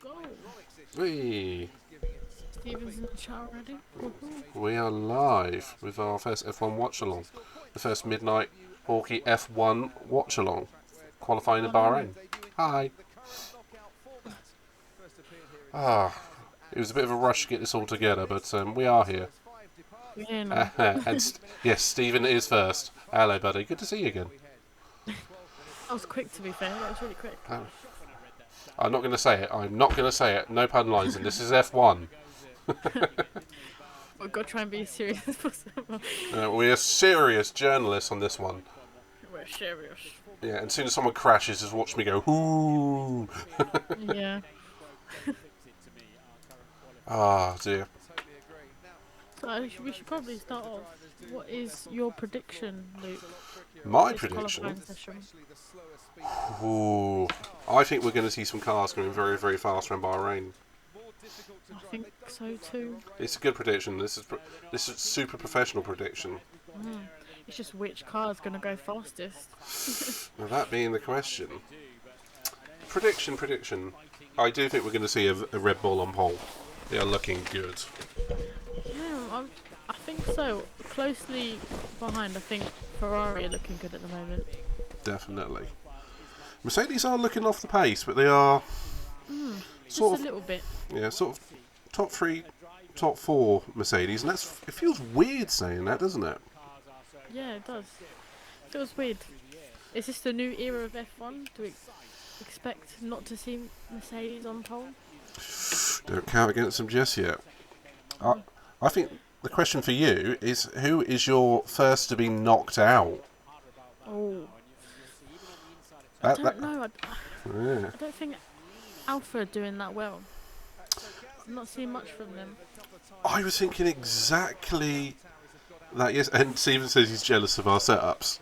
go. Steven's in the chat already. We are live with our first F1 watch along. The first midnight Hawkie F1 watch along. Qualifying in Hello. Bahrain. Hi. It was a bit of a rush to get this all together, but we are here. We're here now. Yes, Stephen is first. Hello, buddy. Good to see you again. That was quick, to be fair. That was really quick. I'm not going to say it. I'm not going to say it. No pun lines, and this is F1. We've got to try and be as serious as possible. We're serious journalists on this one. We're serious. Yeah, and as soon as someone crashes, just watch me go, ooh. Yeah. Ah, dear. So we should probably start off. What is your prediction, Luke? My This prediction? qualifying session? Ooh. I think we're going to see some cars going very, very fast around Bahrain. I think so too. It's a good prediction. This is super professional prediction. It's just which car is going to go fastest. Now, that being the question. Prediction. I do think we're going to see a Red Bull on pole. They are looking good. Yeah, I think so. Closely behind, I think Ferrari are looking good at the moment. Definitely. Mercedes are looking off the pace, but they are Just a little bit. sort of top 3, top 4 Mercedes, and it feels weird saying that, doesn't it? Yeah, it does. Feels weird. Is this the new era of F1? Do we expect not to see Mercedes on pole? Don't count against them just yet. I think the question for you is, who is your first to be knocked out? Oh. I don't know. Yeah. I don't think Alpha are doing that well. I'm not seeing much from them. I was thinking exactly that, yes, and Stephen says he's jealous of our setups.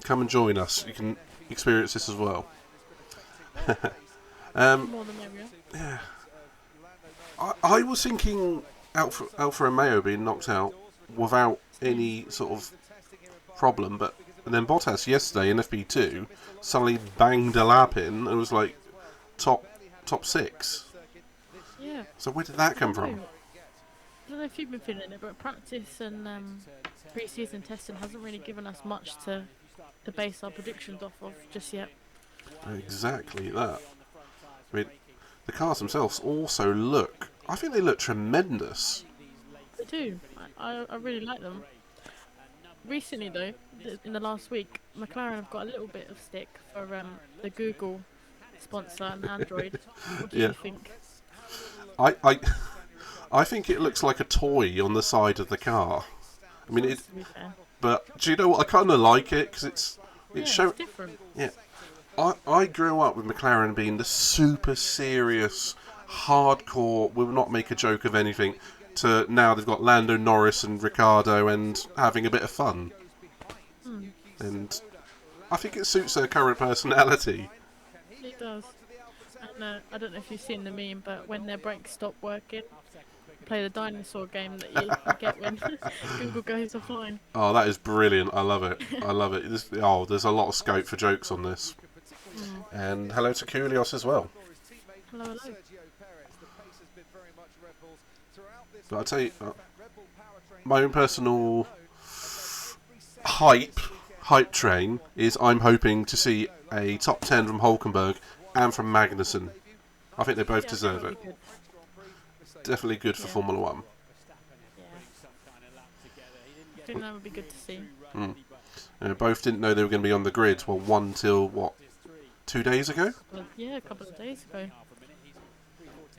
Come and join us. You can experience this as well. More than merrier. Yeah. I was thinking Alfa Romeo being knocked out without any sort of problem, but and then Bottas yesterday in FP2 suddenly banged a lap in and was like top 6. Yeah. So where did that come from? I don't know if you've been feeling it, but practice and pre-season testing hasn't really given us much to base our predictions off of just yet. Exactly that. I mean, the cars themselves also look. I think they look tremendous. They do. I really like them. Recently, though, in the last week, McLaren have got a little bit of stick for the Google sponsor and Android. What do you think? I think it looks like a toy on the side of the car. I mean, To be fair. but do you know what? I kind of like it because it's It's different. Yeah, I grew up with McLaren being the super serious, hardcore, will not make a joke of anything, to now they've got Lando Norris and Ricciardo and having a bit of fun. And I think it suits their current personality. It does. And I don't know if you've seen the meme, but when their brakes stop working, play the dinosaur game that you get when Google goes offline. Oh, that is brilliant. I love it. I love it. There's a lot of scope for jokes on this. And hello to Koulios as well. Hello. But I'll tell you, my own personal hype train is I'm hoping to see a top 10 from Hulkenberg and from Magnussen. I think they both deserve it. Good. Definitely good for Formula 1. Yeah. I think that would be good to see. Both didn't know they were going to be on the grid. Well, one till, 2 days ago? Yeah, a couple of days ago.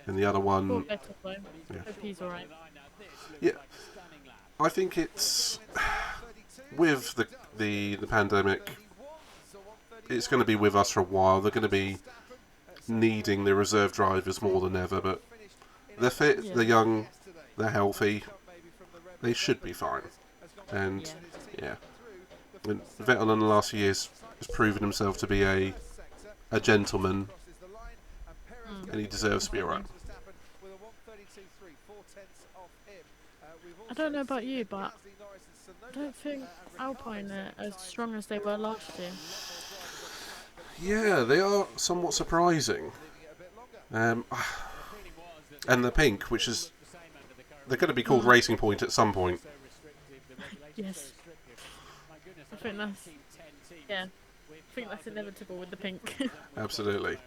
And the other one... Poor Vettel, though. Hope he's alright. Yeah. I think it's... With the pandemic, it's going to be with us for a while. They're going to be needing the reserve drivers more than ever, but they're fit, they're young, they're healthy. They should be fine. And, and Vettel in the last few years has proven himself to be a gentleman, and he deserves to be alright. I don't know about you, but I don't think Alpine are as strong as they were last year. Yeah, they are somewhat surprising. Um, and the pink, which is they're going to be called Mm. Racing Point at some point. Yes. I think that's I think that's inevitable with the pink. Absolutely.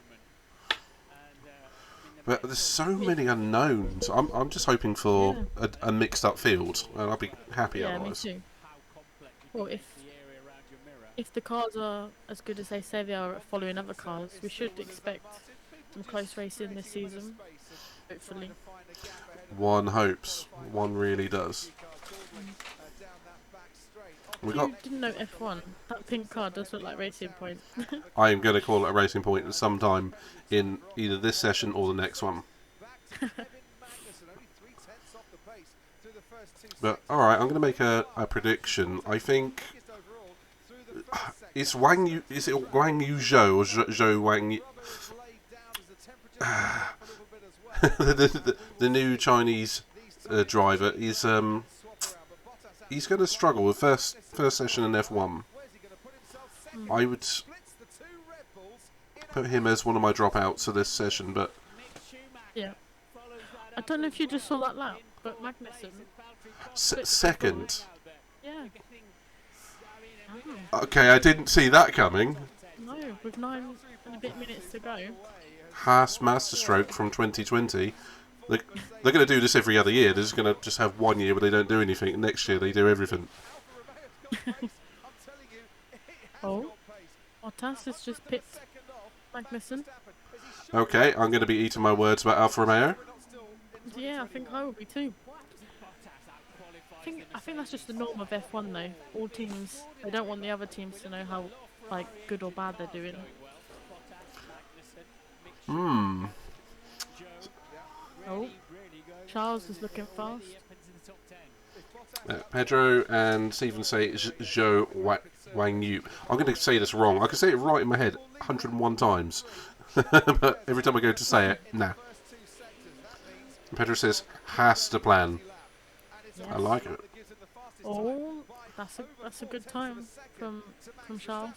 But there's so many unknowns. I'm just hoping for Yeah. a mixed up field, and I'll be happy Yeah, me otherwise. too. Well, if the cars are as good as they say they are at following other cars, we should expect some close racing this season. Hopefully. One hopes. One really does. We If got. you didn't know F1, that pink car does look like Racing Point. I am going to call it a Racing Point at some time in either this session or the next one. But alright, I'm going to make a prediction. I think is it Wang Yu Zhou or Zhou Wang Yu? The new Chinese driver is he's going to struggle with first session in F1. I would put him as one of my dropouts of this session, but Yeah. I don't know if you just saw that lap, but Magnussen. second. Yeah. Okay, I didn't see that coming. No, with 9 and a bit minutes to go. Haas Masterstroke from 2020. They're going to do this every other year. They're just going to just have 1 year where they don't do anything. Next year they do everything. Oh, Bottas has just picked Magnussen. Okay, I'm going to be eating my words about Alfa Romeo. Yeah, I think I will be too. I think that's just the norm of F1 though. All teams, they don't want the other teams to know how like good or bad they're doing. Oh, Charles is looking fast. Pedro and Stephen say Zhou Wang Yu. I'm going to say this wrong. I can say it right in my head 101 times. But every time I go to say it, nah. Pedro says, has to plan. Yes. I like it. Oh, that's a good time from Charles.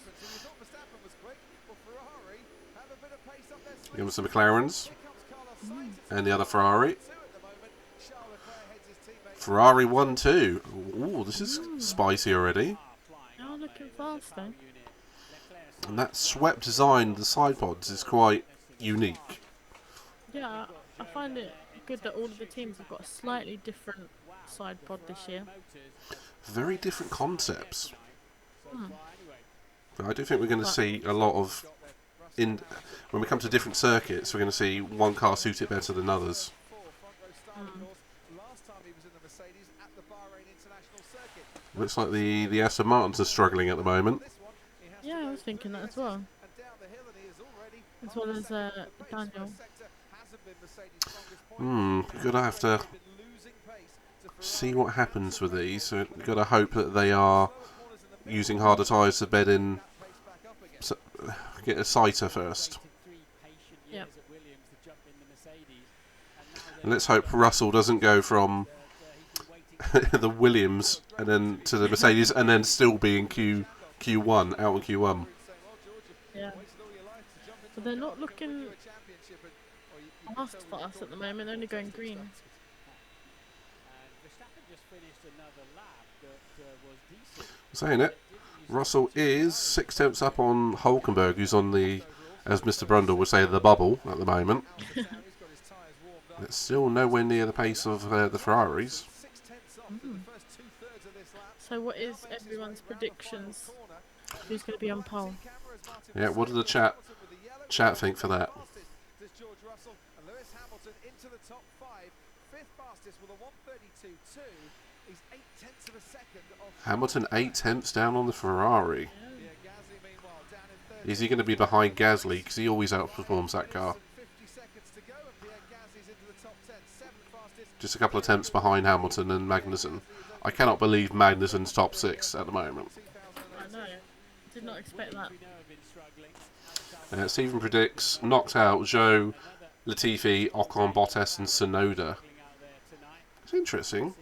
Give us the McLarens. And the other Ferrari. Ferrari 1-2. Ooh, this is spicy already. Oh, looking fast though. And that swept design of the side pods is quite unique. Yeah, I find it good that all of the teams have got a slightly different side pod this year. Very different concepts. But I do think we're going to see a lot of... when we come to different circuits, we're going to see one car suit it better than others. Looks like the Aston Martins are struggling at the moment. Yeah, I was thinking that as well. As well as Daniel. We've got to have to see what happens with these. So we've got to hope that they are using harder tyres to bed in. Get a sighter first. Yep. And let's hope Russell doesn't go from the Williams and then to the Mercedes and then still be in Q1, out in Q1. Yeah. But they're not looking fast for us at the moment, they're only going green. Saying it, Russell is 6 tenths up on Hulkenberg, who's on the, as Mr. Brundle would say, the bubble at the moment. It's still nowhere near the pace of the Ferraris. So what is everyone's predictions? Who's going to be on pole? Yeah, what did the chat think for that? Hamilton 8 tenths down on the Ferrari. Is he going to be behind Gasly? Because he always outperforms that car. Just a couple of tenths behind Hamilton and Magnussen. I cannot believe Magnussen's top 6 at the moment. I know. Did not expect that. Stephen predicts knocked out Zhou, Latifi, Ocon, Bottas and Tsunoda. It's interesting.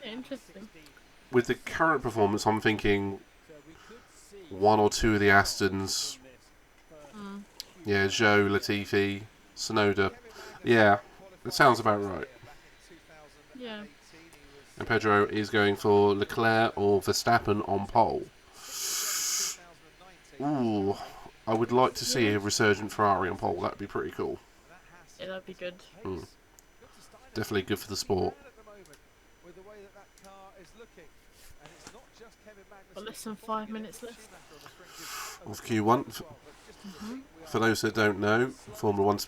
Interesting. With the current performance, I'm thinking one or two of the Astons. Yeah, Zhou, Latifi, Sonoda. Yeah, it sounds about right. Yeah. And Pedro is going for Leclerc or Verstappen on pole. Ooh, I would like to see a resurgent Ferrari on pole. That'd be pretty cool. Yeah, that'd be good. Definitely good for the sport. Got less than 5 minutes left. Of Q1. For those that don't know, Formula 1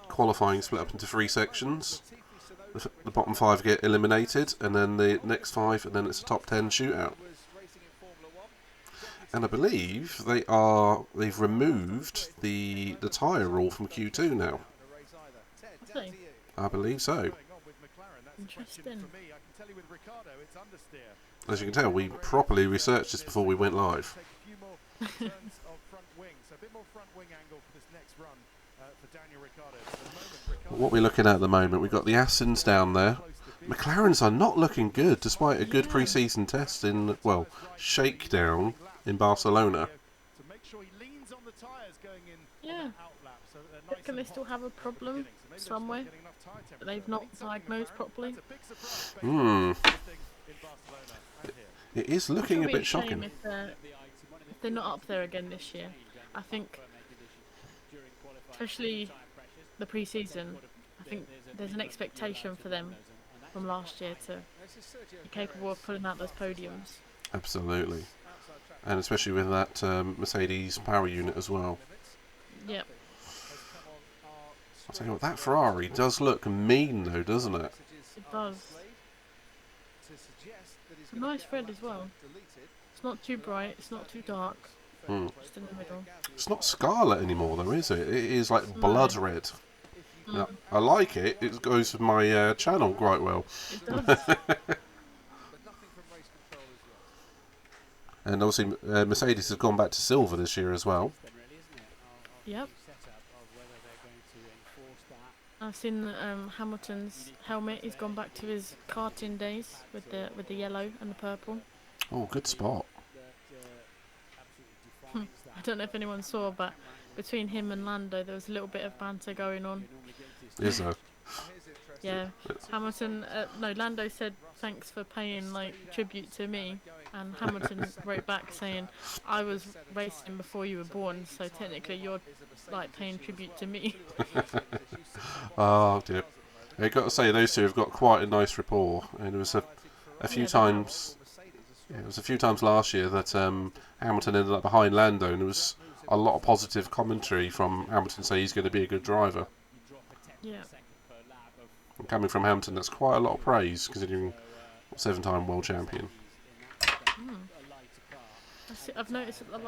qualifying split up into 3 sections. The bottom 5 get eliminated, and then the next 5, and then it's a top 10 shootout. And I believe they've removed the tyre rule from Q2 now. Okay. I believe so. Interesting. As you can tell, we properly researched this before we went live. What we're looking at the moment, we've got the Astons down there. McLaren's are not looking good, despite a good pre-season test in, well, shakedown in Barcelona. Yeah. Can they still have a problem somewhere that they've not diagnosed properly? It is looking a It'll be bit shocking. If they're not up there again this year. I think, especially the pre-season, I think there's an expectation for them from last year to be capable of pulling out those podiums. Absolutely. And especially with that Mercedes power unit as well. Yep. I'll tell you what, that Ferrari does look mean though, doesn't it? It does. It's a nice red as well. It's not too bright, it's not too dark. Just in the middle. It's not scarlet anymore though, is it? It is like blood red. Now, I like it. It goes with my channel quite well. It does. And obviously Mercedes has gone back to silver this year as well. Yep. I've seen Hamilton's helmet. He's gone back to his karting days with the yellow and the purple. Oh, good spot. I don't know if anyone saw, but between him and Lando, there was a little bit of banter going on. Is there? Yeah. Lando said thanks for paying tribute to me, and Hamilton wrote back saying, I was racing before you were born, so technically you're paying tribute to me. Oh dear. I've got to say those two have got quite a nice rapport, and it was a few times. Yeah, it was a few times last year that Hamilton ended up behind Lando, and there was a lot of positive commentary from Hamilton saying he's going to be a good driver. Yeah. And coming from Hamilton, that's quite a lot of praise considering 7-time world champion. I've noticed at the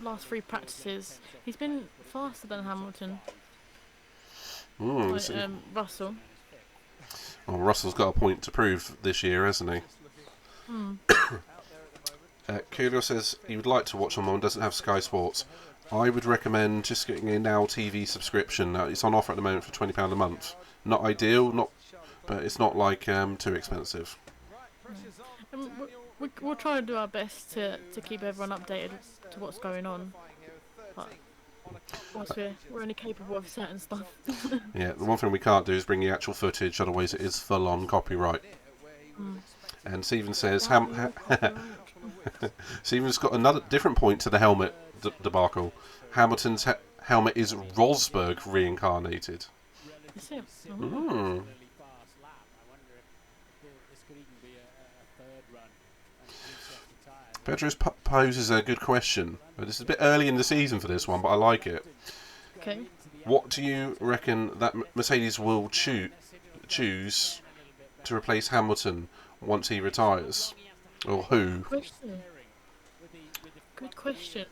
last 3 practices, he's been faster than Hamilton. Russell. Well, Russell's got a point to prove this year, hasn't he? Kudor says he would like to watch them on, doesn't have Sky Sports. I would recommend just getting a Now TV subscription. It's on offer at the moment for £20 a month. Not ideal, but it's not too expensive. We'll try and do our best to keep everyone updated to what's going on. But whilst we're only capable of certain stuff. Yeah, the one thing we can't do is bring the actual footage, otherwise it is full on copyright. And Stephen says Stephen's got another different point to the helmet debacle. Hamilton's helmet is Rosberg reincarnated. Is it? Pedro poses a good question. This is a bit early in the season for this one, but I like it. Okay. What do you reckon that Mercedes will choose to replace Hamilton once he retires? Or who? Good question.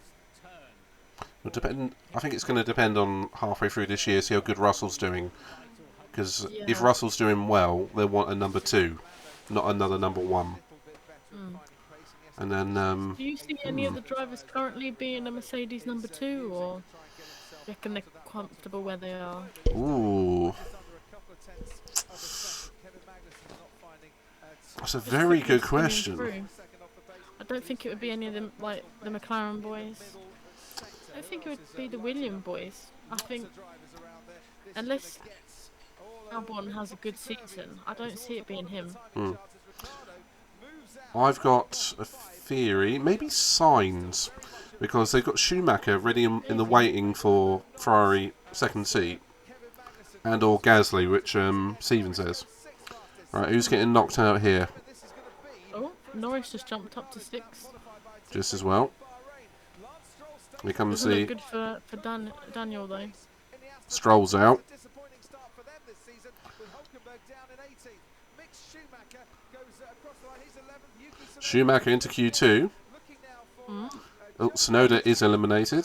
It'll depend. I think it's going to depend on halfway through this year, see how good Russell's doing. Because if Russell's doing well, they'll want a number 2, not another number 1. And then. Do you see any of the drivers currently being a Mercedes number 2, or do you reckon they're comfortable where they are? Ooh. That's a very good question. I don't think it would be any of them, like the McLaren boys. I don't think it would be the Williams boys. I think unless Albon has a good season, I don't see it being him. I've got a theory, maybe Sainz, because they've got Schumacher ready in the waiting for Ferrari second seat, and or Gasly, which Steven says. Right, who's getting knocked out here? Oh, Norris just jumped up to 6th. Just as well. Here comes Doesn't the look good for Daniel though. Stroll's out. Schumacher into Q2. Oh, Tsunoda is eliminated.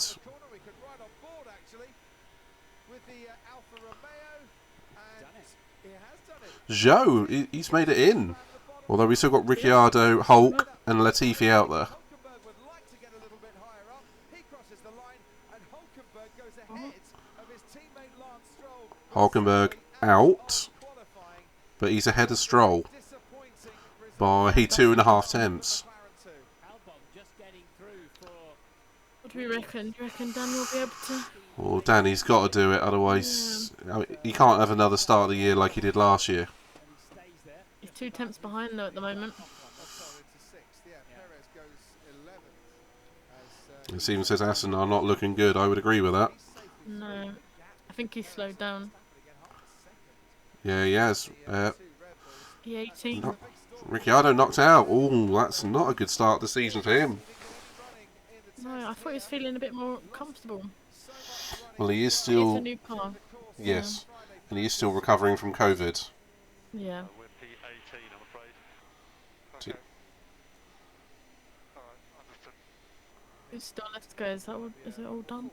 Zhou, he's made it in. Although we still got Ricciardo, Hulk and Latifi out there. Hulkenberg out. But he's ahead of Stroll by 2.5 tenths. What do we reckon? Do you reckon Daniel will be able to? Well, Danny's got to do it, otherwise he can't have another start of the year like he did last year. He's 2 tenths behind though at the moment. And Steven says Aston are not looking good. I would agree with that. No, I think he's slowed down. Yeah, he has. E18. Ricciardo knocked out. Oh, that's not a good start to the season for him. No, I thought he was feeling a bit more comfortable. Well, he is It's a still... new car. Yes. And he is still recovering from COVID. Yeah. Who's still left to go? Is it all done?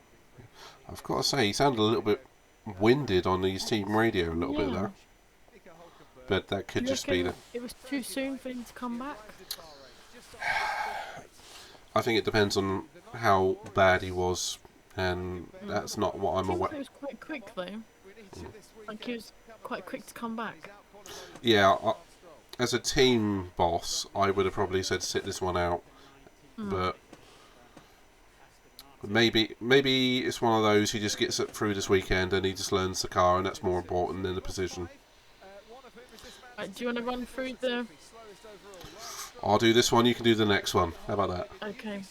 I've got to say, he sounded a little bit winded on his team radio a little bit there. But that could just be the... It was too soon for him to come back? I think it depends on how bad he was, and that's not what I'm aware. It was quite quick though. Like he was quite quick to come back. Yeah, as a team boss, I would have probably said sit this one out, but maybe it's one of those he just gets it through this weekend and he just learns the car, and that's more important than the position. Right, do you want to run through the? I'll do this one, you can do the next one. How about that? Okay.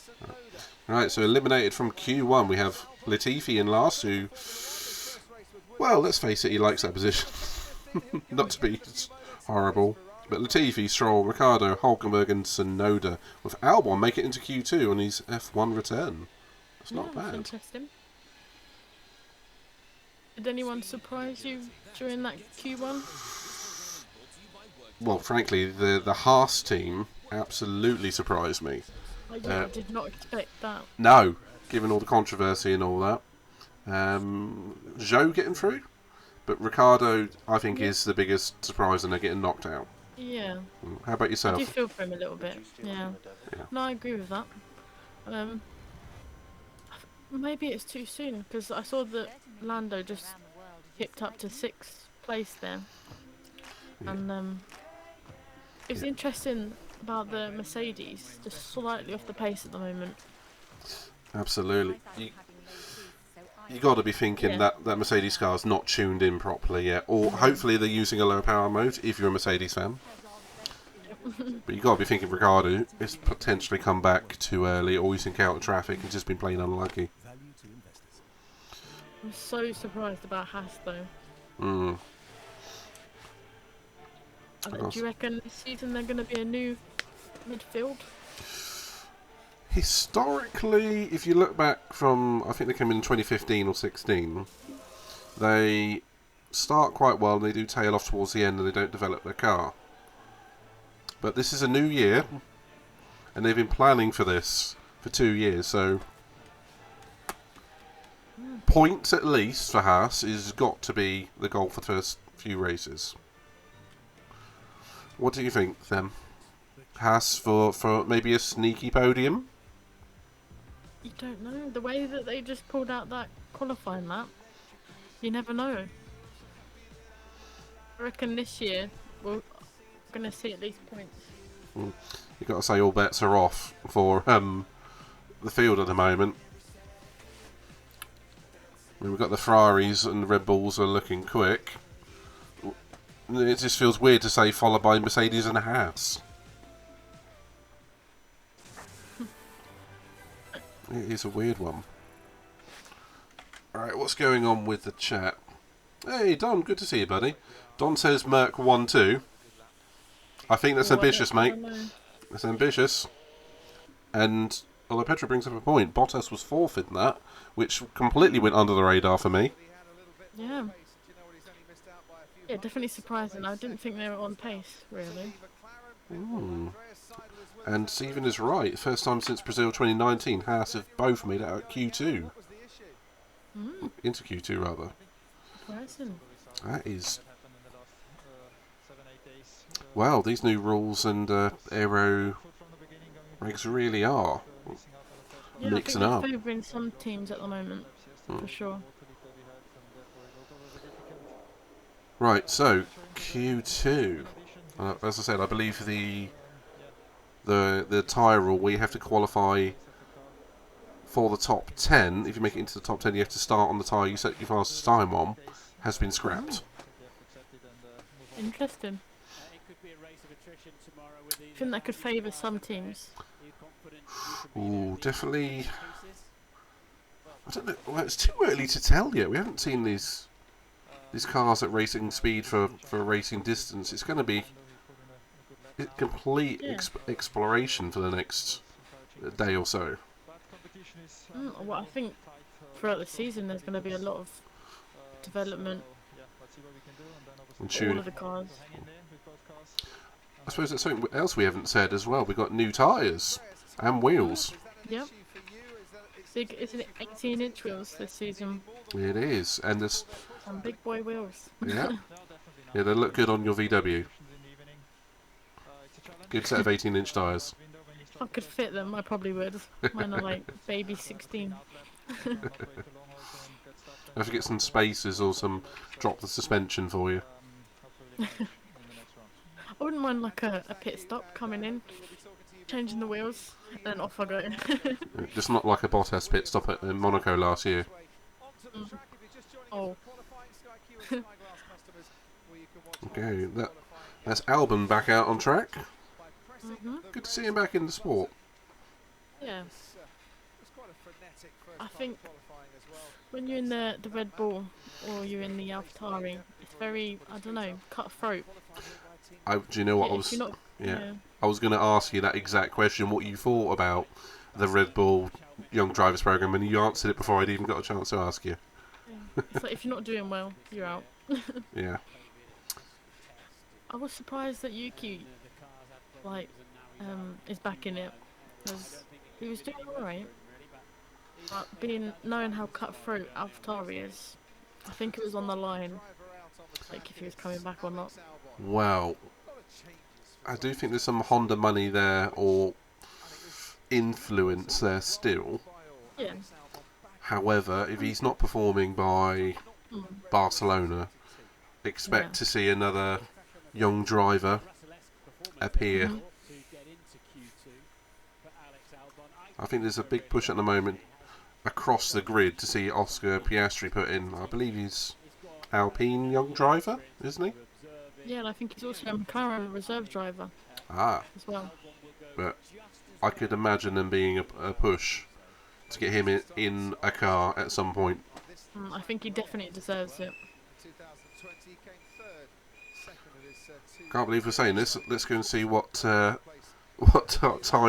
Right, so eliminated from Q1, we have Latifi in last, who, well, let's face it, he likes that position. Not to be horrible. But Latifi, Stroll, Ricciardo, Hulkenberg and Tsunoda, with Albon make it into Q2 on his F1 return. That's not bad. Interesting. Did anyone surprise you during that Q1? Well, frankly, the Haas team absolutely surprised me. I did not expect that. No, given all the controversy and all that. Zhou getting through, but Ricciardo, I think, is the biggest surprise, and they're getting knocked out. Yeah. How about yourself? I do feel for him a little bit. Yeah. No, I agree with that. Maybe it's too soon, because I saw that Lando just hipped up to 6th place there. And it was interesting about the Mercedes, just slightly off the pace at the moment. Absolutely. You got to be thinking that Mercedes car's not tuned in properly yet, or hopefully they're using a low power mode if you're a Mercedes fan. But you got to be thinking Ricciardo has potentially come back too early, or he's encountered traffic and just been plain unlucky. I'm so surprised about Haas though. Do you reckon this season they're going to be a new midfield? Historically, if you look back from, I think they came in 2015 or 16, they start quite well and they do tail off towards the end and they don't develop their car. But this is a new year, and they've been planning for this for 2 years, so points at least for Haas is got to be the goal for the first few races. What do you think then? Haas for maybe a sneaky podium? You don't know. The way that they just pulled out that qualifying lap, you never know. I reckon this year we're going to see at least points. You've got to say all bets are off for the field at the moment. I mean, we've got the Ferraris and the Red Bulls are looking quick. It just feels weird to say followed by Mercedes and a Haas. It is a weird one. Alright, what's going on with the chat? Hey, Don, good to see you, buddy. Don says Merc 1-2. I think that's ambitious, mate. That's ambitious. And although Petra brings up a point, Bottas was fourth in that, which completely went under the radar for me. Yeah. Yeah, definitely surprising. I didn't think they were on pace, really. And Stephen is right. First time since Brazil 2019, Haas have both made it out Q2. Into Q2, rather. Surprising. That is... Wow, these new rules and aero regs really are mixing I up. think they're favouring some teams at the moment, for sure. Right, so Q2. As I said, I believe the tyre rule where you have to qualify for the top 10. If you make it into the top 10, you have to start on the tyre you set your fastest time on. Has been scrapped. Interesting. I think that could favour some teams. Ooh, definitely. I don't know. Well, it's too early to tell yet. We haven't seen these cars at racing speed for racing distance. It's going to be a complete exploration for the next day or so. Well, I think throughout the season there's going to be a lot of development all of the cars. I suppose that's something else we haven't said as well. We've got new tyres and wheels. Yep. Big, isn't it 18-inch wheels this season? It is, and there's some big boy wheels. Yeah, they look good on your VW. Good set of 18-inch tyres. If I could fit them, I probably would. Mine are like baby 16. I have to get some spacers or some drop the suspension for you. I wouldn't mind like a pit stop coming in, changing the wheels, and then off I go. Just not like a Bottas pit stop in Monaco last year. Oh. Okay, that's Albon back out on track. Good to see him back in the sport. Yeah. I think when you're in the Red Bull or you're in the AlphaTauri, it's very, I don't know, cutthroat. Do you know what I was going to ask you that exact question, what you thought about the Red Bull Young Drivers Program, and you answered it before I'd even got a chance to ask you. Yeah. It's like if you're not doing well, you're out. Yeah. I was surprised that Yuki, is back in it, because he was doing alright. But knowing how cutthroat AlphaTauri is, I think it was on the line, like if he was coming back or not. Well, I do think there's some Honda money there or influence there still. Yeah. However, if he's not performing by Barcelona, expect to see another young driver appear. I think there's a big push at the moment across the grid to see Oscar Piastri put in. I believe he's Alpine young driver, isn't he? Yeah, and I think he's also a McLaren reserve driver. As well. But I could imagine them being a push to get him in a car at some point. I think he definitely deserves it. Can't believe we're saying this. Let's go and see what time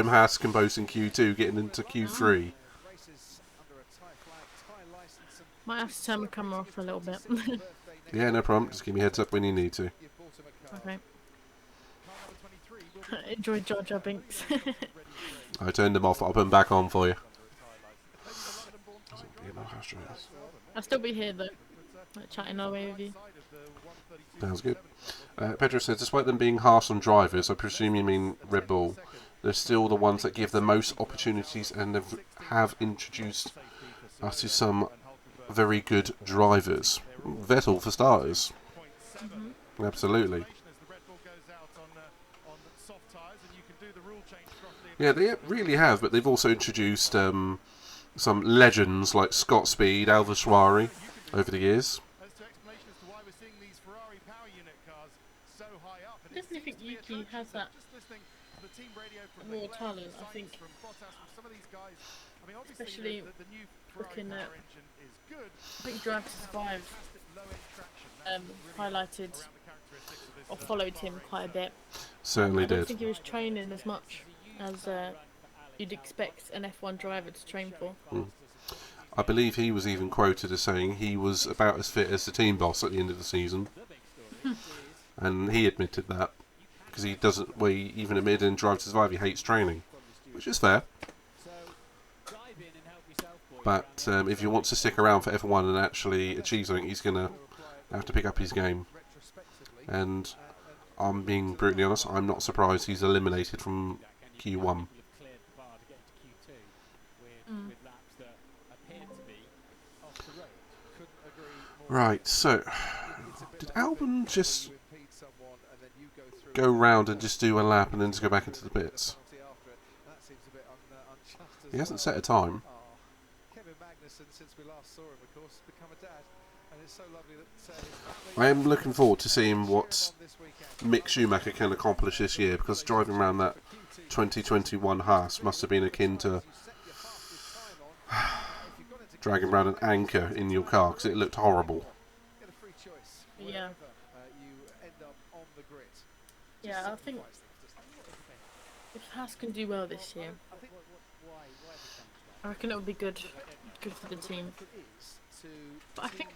Haas can boast in Q2 getting into Q3. Might have to turn my camera off for a little bit. Yeah, no problem. Just give me a heads up when you need to. Okay. Enjoy Jar Jar Binks. I turned them off. I'll put them back on for you. I'll still be here though, chatting away with you. Sounds good. Pedro says, despite them being harsh on drivers, I presume you mean Red Bull, they're still the ones that give the most opportunities and have introduced us to some very good drivers. Vettel for starters. Absolutely. Yeah, they really have, but they've also introduced some legends like Scott Speed, Alvashwari over the years. I definitely think Yuki has that raw talent. I think, especially looking at, I think Drive to Survive highlighted or followed him quite a bit. Certainly I don't did. think he was training as much as you'd expect an F1 driver to train for. I believe he was even quoted as saying he was about as fit as the team boss at the end of the season. And he admitted that. Because he doesn't, well, he even admitted in Drive to Survive he hates training. Which is fair. But if he wants to stick around for F1 and actually achieve something, he's going to have to pick up his game. And I'm being brutally honest, I'm not surprised he's eliminated from Q1. Right, so did Albon just go round and just do a lap and then just go back into the pits? He hasn't set a time. I am looking forward to seeing what Mick Schumacher can accomplish this year, because driving around that 2021 Haas must have been akin to dragging around an anchor in your car, because it looked horrible. Yeah. Yeah, I think if Haas can do well this year, I reckon it would be good for the team. But I think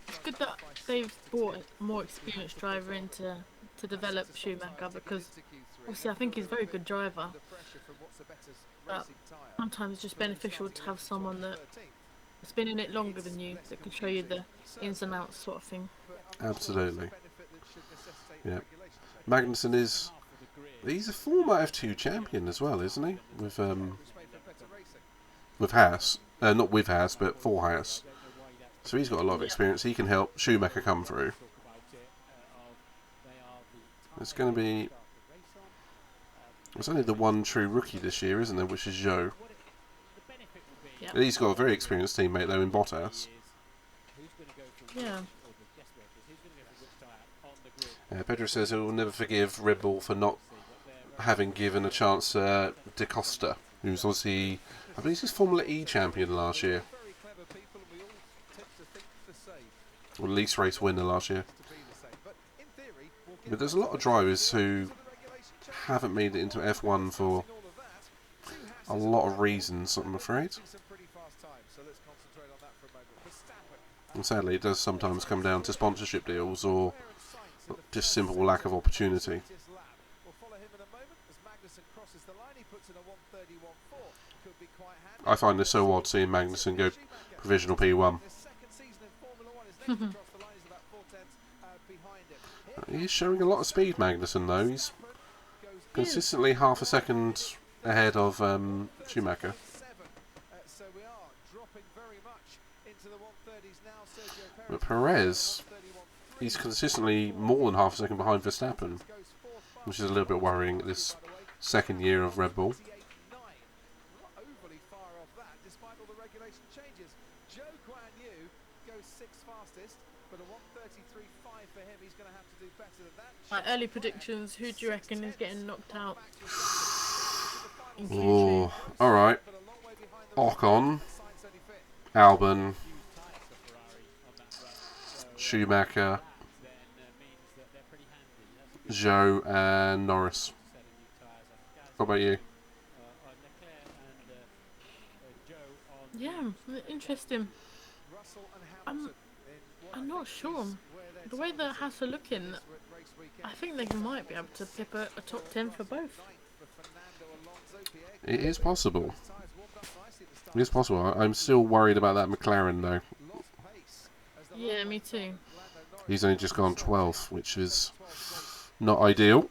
it's good that they've brought a more experienced driver in to develop Schumacher, because obviously I think he's a very good driver. But sometimes it's just beneficial to have someone that's been in it longer than you, that can show you the ins and outs sort of thing. Absolutely. Yeah. Magnussen he's a former F2 champion as well, isn't he? With Haas. Not with Haas, but for Haas. So he's got a lot of experience. He can help Schumacher come through. It's going to be... There's only the one true rookie this year, isn't there? Which is Zhou. Yeah. He's got a very experienced teammate, though, in Bottas. Yeah. Pedro says he will never forgive Red Bull for not having given a chance to Da Costa, who's obviously, I believe he's Formula E champion last year. Or at least race winner last year. But there's a lot of drivers who haven't made it into F1 for a lot of reasons, I'm afraid. And sadly, it does sometimes come down to sponsorship deals or just simple lack of opportunity. I find this so odd seeing Magnussen go provisional P1. He's showing a lot of speed, Magnussen, though. He's consistently half a second ahead of Schumacher. But Perez, he's consistently more than half a second behind Verstappen, which is a little bit worrying at this second year of Red Bull. Early predictions, who do you reckon is getting knocked out in Q2? Oh, alright. Ocon, Albon, Schumacher, Zhou and Norris. What about you? Yeah, interesting. I'm not sure. The way the Haas are looking, I think they might be able to pip a top 10 for both. It is possible. It is possible. I'm still worried about that McLaren, though. Yeah, me too. He's only just gone 12th, which is not ideal.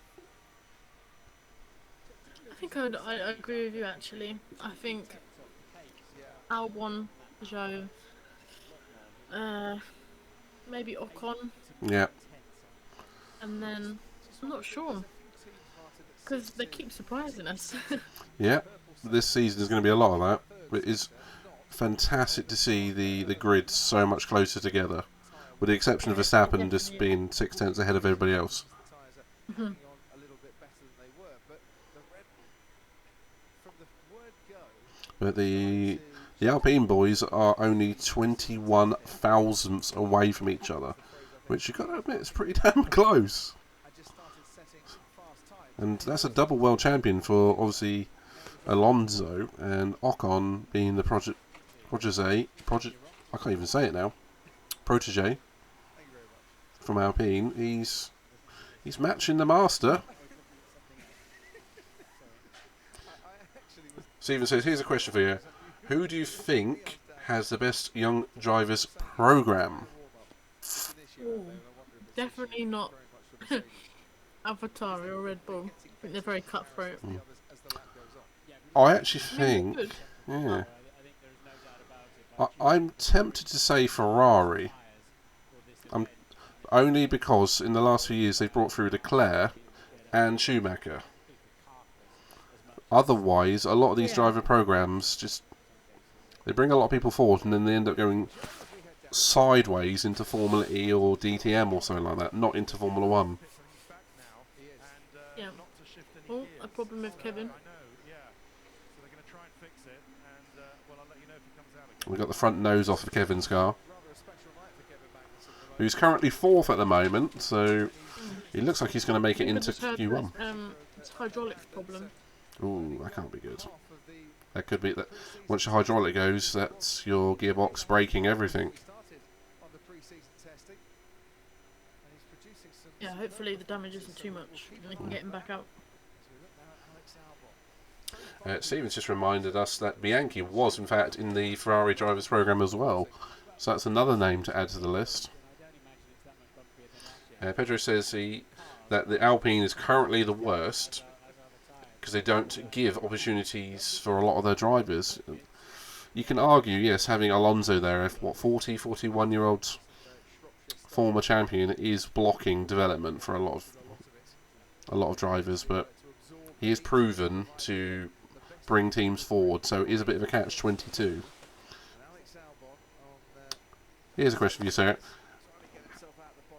I think I agree with you, actually. I think Albon, Zhou, maybe Ocon. Yeah. And then, I'm not sure. Because they keep surprising us. Yeah. This season is going to be a lot of that. It is fantastic to see the grid so much closer together, with the exception of Verstappen just being 6 tenths ahead of everybody else. Mhm. But the Alpine boys are only 21 thousandths away from each other, which you've got to admit is pretty damn close. And that's a double world champion for, obviously, Alonso, and Ocon being the protege, I can't even say it now, protege from Alpine. He's matching the master. Stephen says, here's a question for you. Who do you think has the best young drivers program? Ooh, definitely not AlphaTauri or Red Bull. I think they're very cutthroat. I actually I mean, think, they're good. yeah, I'm tempted to say Ferrari. Only because in the last few years they've brought through Leclerc and Schumacher. Otherwise, a lot of these driver programs just, they bring a lot of people forward and then they end up going sideways into Formula E or DTM or something like that, not into Formula 1. Yeah. Oh, a problem with Kevin. We've got the front nose off of Kevin's car, who's currently 4th at the moment, so he looks like he's going to make it into Q1. It's hydraulics problem. Ooh, that can't be good. That could be that. Once your hydraulic goes, that's your gearbox breaking everything. Yeah, hopefully the damage isn't too much and we can get him back out. Stephen's just reminded us that Bianchi was, in fact, in the Ferrari drivers program as well. So that's another name to add to the list. Pedro says that the Alpine is currently the worst because they don't give opportunities for a lot of their drivers. You can argue, yes, having Alonso there, 41-year-old former champion, is blocking development for a lot of drivers, but he is proven to bring teams forward, so it is a bit of a catch-22. Here's a question for you, Sarah.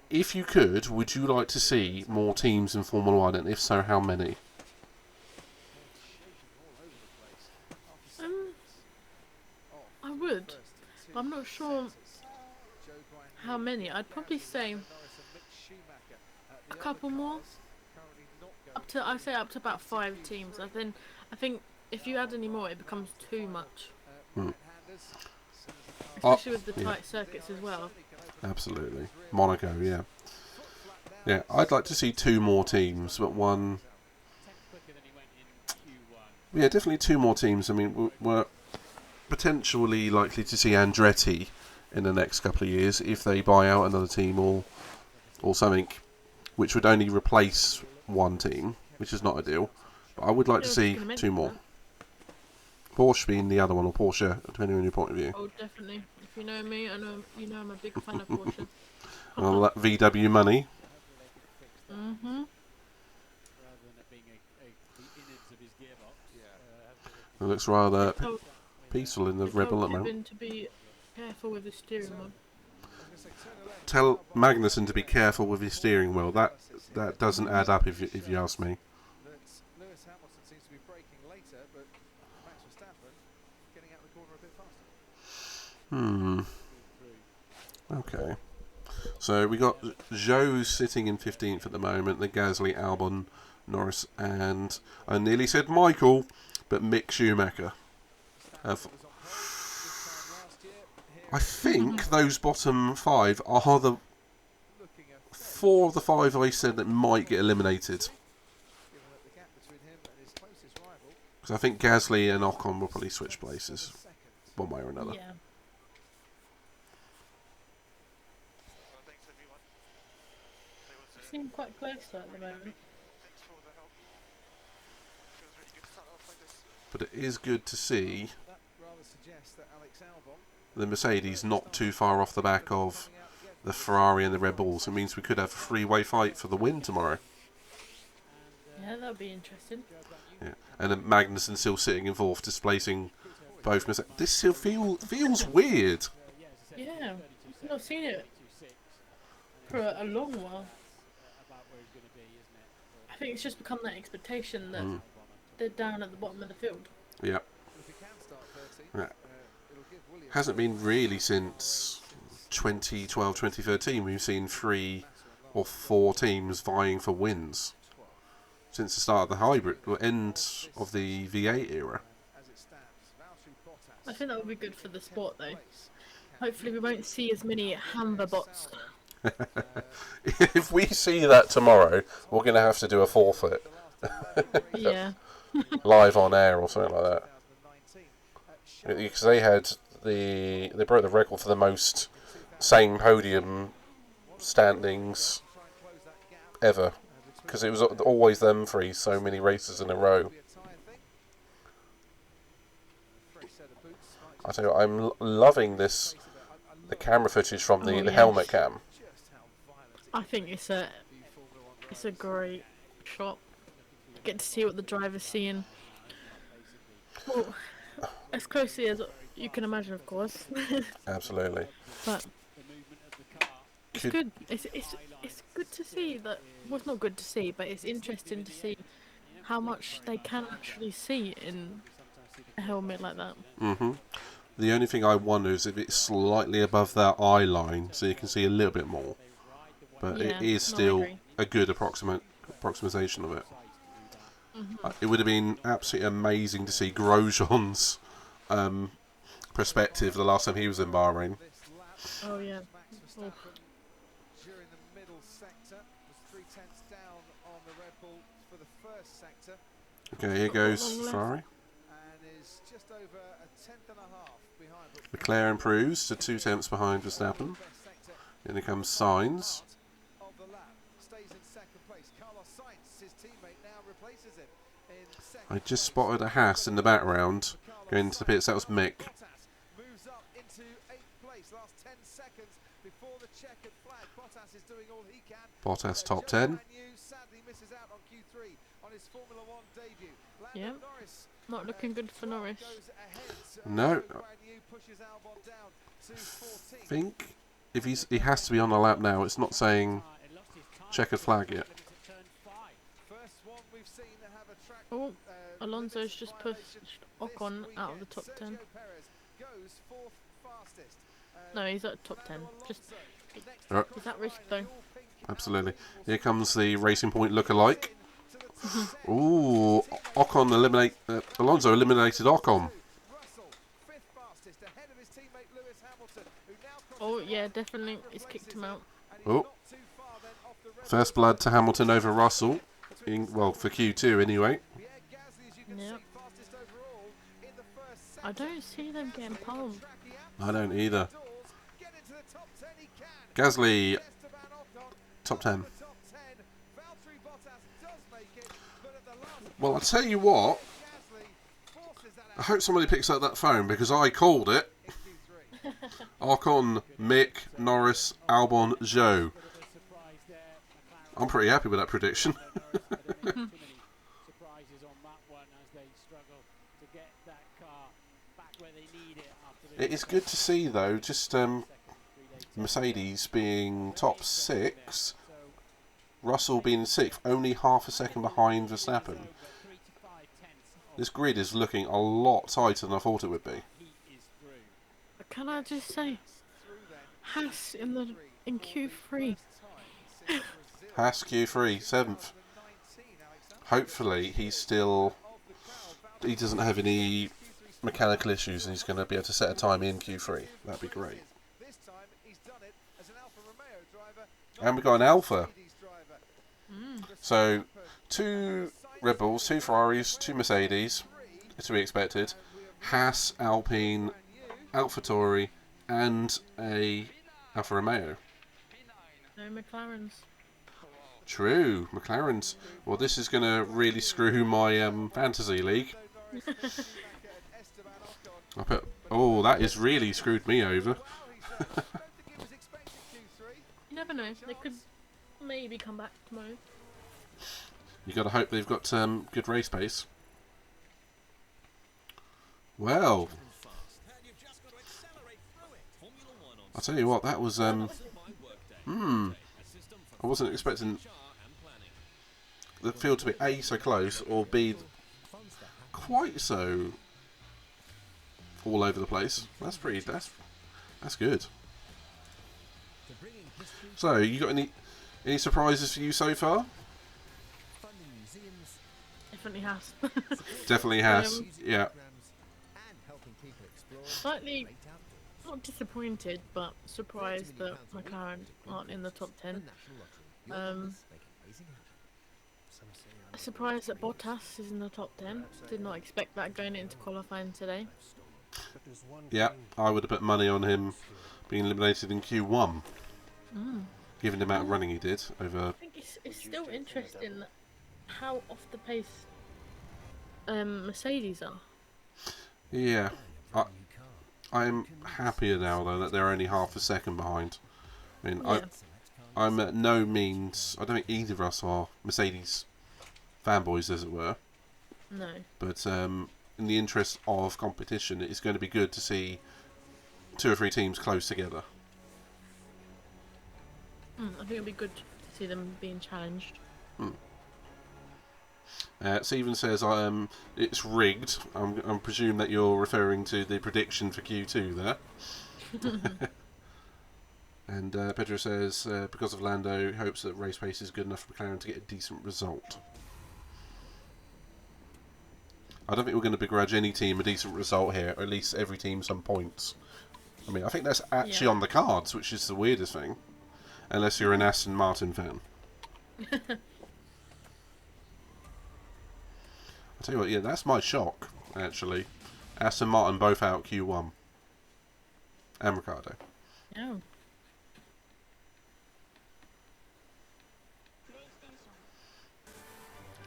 If you could, would you like to see more teams in Formula 1, and if so, how many? I would, but I'm not sure how many. I'd probably say a couple more. I'd say up to about 5 teams. I think if you add any more, it becomes too much. Especially with the tight circuits as well. Absolutely. Monaco, yeah. Yeah, I'd like to see 2 more teams, but one... Yeah, definitely 2 more teams. I mean, we're potentially likely to see Andretti in the next couple of years if they buy out another team or something, which would only replace one team, which is not ideal. But I would like to see 2 more. Porsche being the other one, or Porsche, depending on your point of view. Oh, definitely. If you know me, I know you know I'm a big fan of Porsche. All that VW money. Mhm. It looks rather peaceful in the Rebel at the moment. Kevin to be careful with the steering wheel. Tell Magnussen to be careful with his steering wheel. That doesn't add up if you ask me. Okay. So we got Zhou sitting in 15th at the moment, then Gasly, Albon, Norris, and I nearly said Michael, but Mick Schumacher. I think those bottom 5 are the 4 of the 5 I said that might get eliminated. Because I think Gasly and Ocon will probably switch places, one way or another. Yeah. Seem quite close at the moment. But it is good to see the Mercedes not too far off the back of the Ferrari and the Red Bulls. It means we could have a 3-way fight for the win tomorrow. Yeah, that'll be interesting. Yeah. And then Magnussen still sitting in 4th, displacing both this still feels weird. Yeah, I've not seen it for a long while. I think it's just become that expectation that they're down at the bottom of the field. Yeah. Hasn't been really since 2012, 2013. We've seen 3 or 4 teams vying for wins since the start of the hybrid, or end of the V8 era. I think that would be good for the sport, though. Hopefully, we won't see as many Hamber bots. If we see that tomorrow, we're going to have to do a forfeit. Yeah. Live on air or something like that. Because they broke the record for the most same podium standings ever. Because it was always them 3, so many races in a row. I tell you, I'm loving the camera footage from the helmet cam. I think it's a great shot. Get to see what the driver's seeing. Well, as closely as you can imagine, of course. Absolutely. But it's good. It's good to see that. Well, it's not good to see, but it's interesting to see how much they can actually see in a helmet like that. The only thing I wonder is if it's slightly above that eye line, so you can see a little bit more. But Yeah, it is still a good approximation of it. It would have been absolutely amazing to see Grosjean's perspective the last time he was in Bahrain. Oh yeah. Oh. During the middle sector, was 0.3 down on the Red Bull for the first sector. Okay, here goes Ferrari. And is just over a tenth and a half behind. Leclerc improves to 2 tenths behind Verstappen. And here comes Sainz. Of the lap, stays in second place. Carlos Sainz, his teammate, now replaces him in second. I just spotted a Haas in the background going to the pits. That was Mick. Moves up into 8th place. Last 10 seconds before the checkered flag. Bottas is doing all he can. Bottas top 10. Sadly misses out on Q3 on his Formula 1 debut. Yeah. Not looking good for Norris. No. I think if he has to be on a lap now. It's not saying checkered flag yet. Oh, Alonso's just pushed Ocon out of the top 10. No, he's at top 10. Just is that risk though? Absolutely. Here comes the Racing Point lookalike. Ooh, Alonso eliminated Ocon. Oh yeah, definitely. It's kicked him out. Oh, first blood to Hamilton over Russell. For Q2 anyway. Yep. I don't see them getting palmed. I don't either. Gasly, top 10. Well, I'll tell you what. I hope somebody picks up that phone because I called it. Ocon, Mick, Norris, Albon, Zhou. I'm pretty happy with that prediction. It is good to see, though, just Mercedes being top 6, Russell being 6th, only half a second behind Verstappen. This grid is looking a lot tighter than I thought it would be. Can I just say, Haas in Q3. Haas Q3, 7th. Hopefully he doesn't have any mechanical issues and he's going to be able to set a time in Q3. That'd be great. And we've got an Alpha. So 2 Red Bulls, 2 Ferraris, 2 Mercedes, to be expected. Haas, Alpine, AlphaTauri, and a Alfa Romeo. No McLarens. True, McLarens. Well, this is going to really screw my fantasy league. That has really screwed me over. You never know. They could maybe come back tomorrow. You got to hope they've got good race pace. Well, I'll tell you what, that was I wasn't expecting the field to be A, so close, or B, quite so all over the place. That's good. So, you got any surprises for you so far? Definitely has. Definitely has. Yeah. Slightly, not disappointed, but surprised that McLaren aren't in the top 10. Surprised that Bottas is in the top 10. Did not expect that going into qualifying today. Yeah, I would have put money on him being eliminated in Q1, given the amount of running he did over. I think it's still interesting how off the pace Mercedes are. Yeah, I'm happier now though that they're only half a second behind. I mean, Yeah. I'm at no means. I don't think either of us are Mercedes fanboys, as it were. No. But in the interest of competition, it's going to be good to see 2 or 3 teams close together. I think it'll be good to see them being challenged. Stephen says it's rigged. I'm presume that you're referring to the prediction for Q2 there. And Pedro says because of Lando, hopes that race pace is good enough for McLaren to get a decent result. I don't think we're going to begrudge any team a decent result here, or at least every team some points. I mean, I think that's actually on the cards, which is the weirdest thing. Unless you're an Aston Martin fan. I'll tell you what, yeah, that's my shock, actually. Aston Martin both out Q1. And Ricciardo. Oh.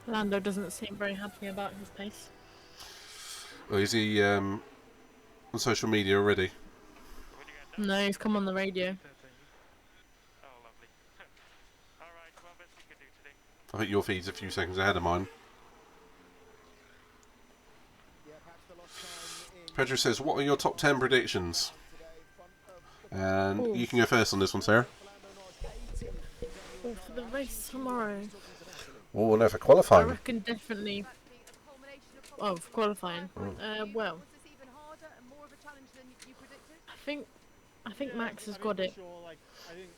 Lando doesn't seem very happy about his pace. Well, is he on social media already? No, he's come on the radio. I think your feed's a few seconds ahead of mine. Pedro says, what are your top 10 predictions? And you can go first on this one, Sarah. Oh, for the race tomorrow. Oh, no, for I qualifying. reckon definitely. Oh, for qualifying. Well, I think Max has got it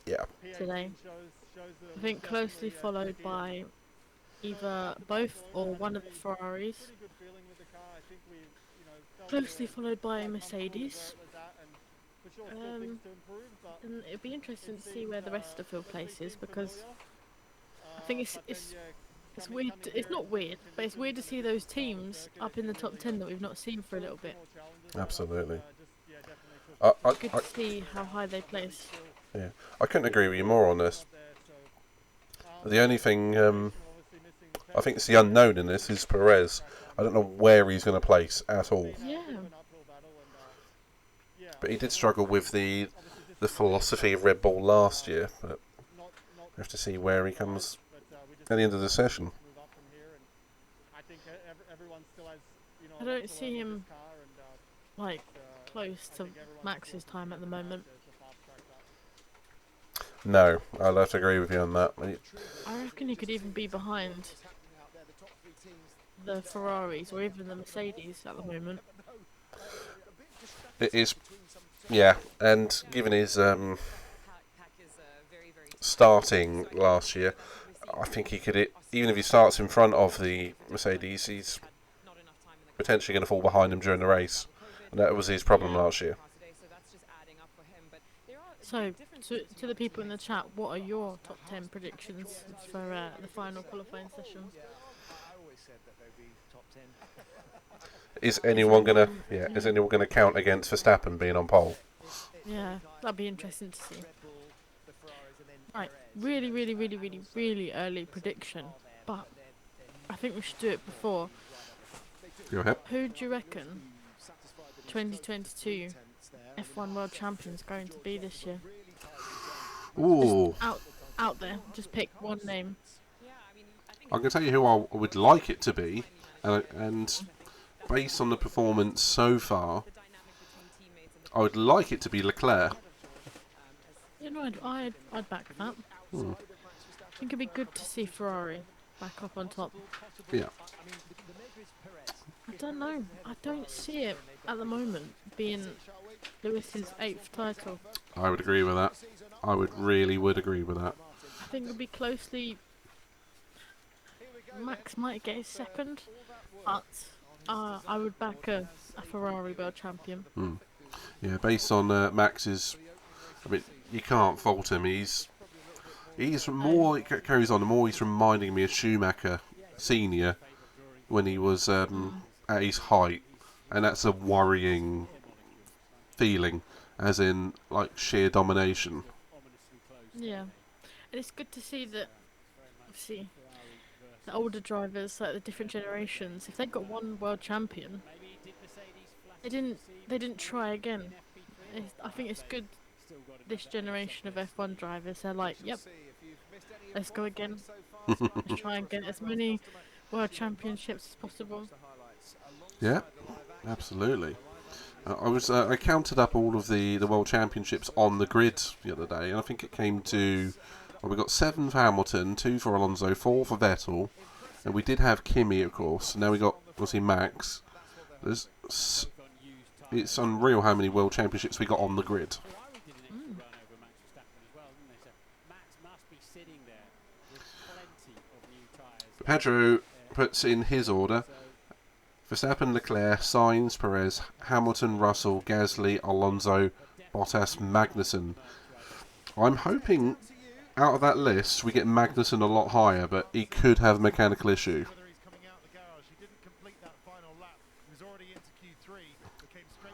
Yeah. today. I think closely followed by either both or one of the Ferraris. Closely followed by a Mercedes. And it'd be interesting to see where the rest of the field places, because I think it's weird. It's not weird, but it's weird to see those teams up in the top 10 that we've not seen for a little bit. Absolutely. Good to see how high they place. Yeah, I couldn't agree with you more on this. The only thing I think it's the unknown in this is Perez. I don't know where he's going to place at all. Yeah. But he did struggle with the philosophy of Red Bull last year. But we have to see where he comes at the end of the session. I don't see him like close to Max's time at the moment. No, I'll have to agree with you on that. I reckon he could even be behind the Ferraris or even the Mercedes at the moment. It is, yeah, and given his starting last year, I think he could, even if he starts in front of the Mercedes, he's potentially going to fall behind him during the race. And that was his problem last year. So, to the people in the chat, what are your top 10 predictions for the final qualifying session? Is anyone gonna count against Verstappen being on pole? Yeah, that'd be interesting to see. Right, really early prediction, but I think we should do it before. Go ahead. Who do you reckon 2022 F1 World Champion's going to be this year? Ooh. Just out there, just pick one name. I can tell you who I would like it to be, and based on the performance so far, I would like it to be Leclerc. I'd back that. Hmm. I think it'd be good to see Ferrari back up on top. Yeah. I don't know. I don't see it at the moment being Lewis's 8th title. I would agree with that. I really would agree with that. I think it'll be closely. Max might get his 2nd, but I would back a Ferrari world champion. Hmm. Yeah, based on Max's, I mean, you can't fault him. He's more it carries on, the more he's reminding me of Schumacher Senior when he was at his height, and that's a worrying feeling, as in like sheer domination. Yeah, and it's good to see that. Obviously, the older drivers, like the different generations, if they've got one world champion, they didn't try again. I think it's good. This generation of F1 drivers, they're like, yep, let's go again. Let's try and get as many world championships as possible. Yeah, absolutely. I counted up all of the world championships on the grid the other day, and I think it came to, well, we got 7 for Hamilton, 2 for Alonso, 4 for Vettel, and we did have Kimi, of course. Now we got obviously Max. It's unreal how many world championships we got on the grid. Pedro puts in his order: Verstappen, Leclerc, Sainz, Perez, Hamilton, Russell, Gasly, Alonso, Bottas, Magnussen. I'm hoping out of that list we get Magnussen a lot higher, but he could have a mechanical issue.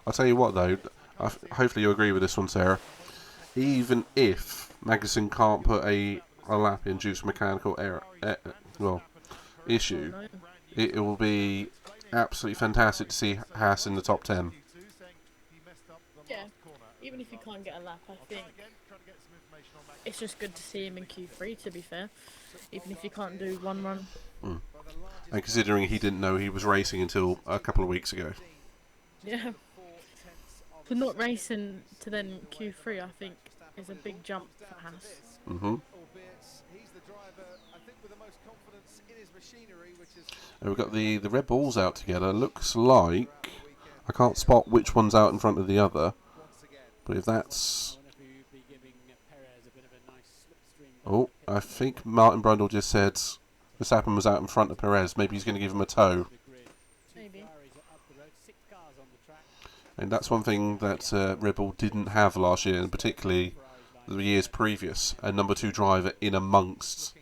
I'll tell you what though, hopefully you agree with this one, Sarah. Even if Magnussen can't put a lap in due to mechanical error, issue, it will be absolutely fantastic to see Haas in the top 10. Yeah, even if you can't get a lap, I think it's just good to see him in Q3, to be fair. Even if you can't do one run. And considering he didn't know he was racing until a couple of weeks ago. Yeah. For not racing to then Q3, I think, is a big jump for Haas. Mm-hmm. And we've got the Red Bulls out together. Looks like, I can't spot which one's out in front of the other, but if that's... Oh, I think Martin Brundle just said Verstappen was out in front of Perez. Maybe he's going to give him a tow. Maybe. And that's one thing that Red Bull didn't have last year, and particularly the years previous, a number 2 driver in amongst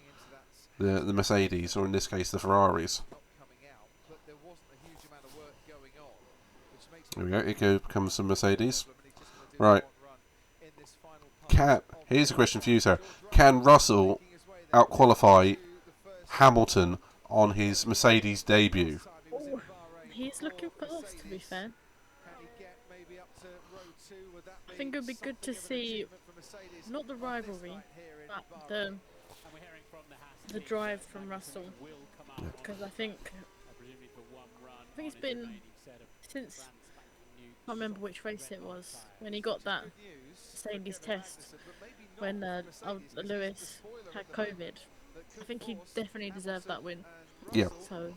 the Mercedes, or in this case the Ferraris. There we go, here comes some Mercedes. Right. Here's a question for you, sir. Can Russell outqualify Hamilton on his Mercedes debut? Oh, he's looking fast, to be fair. I think it would be good to see, not the rivalry, but the drive from Russell. Because I think it's been since, I can't remember which race it was, when he got that Mercedes test, when Lewis had COVID. I think he definitely deserved that win. Yeah. So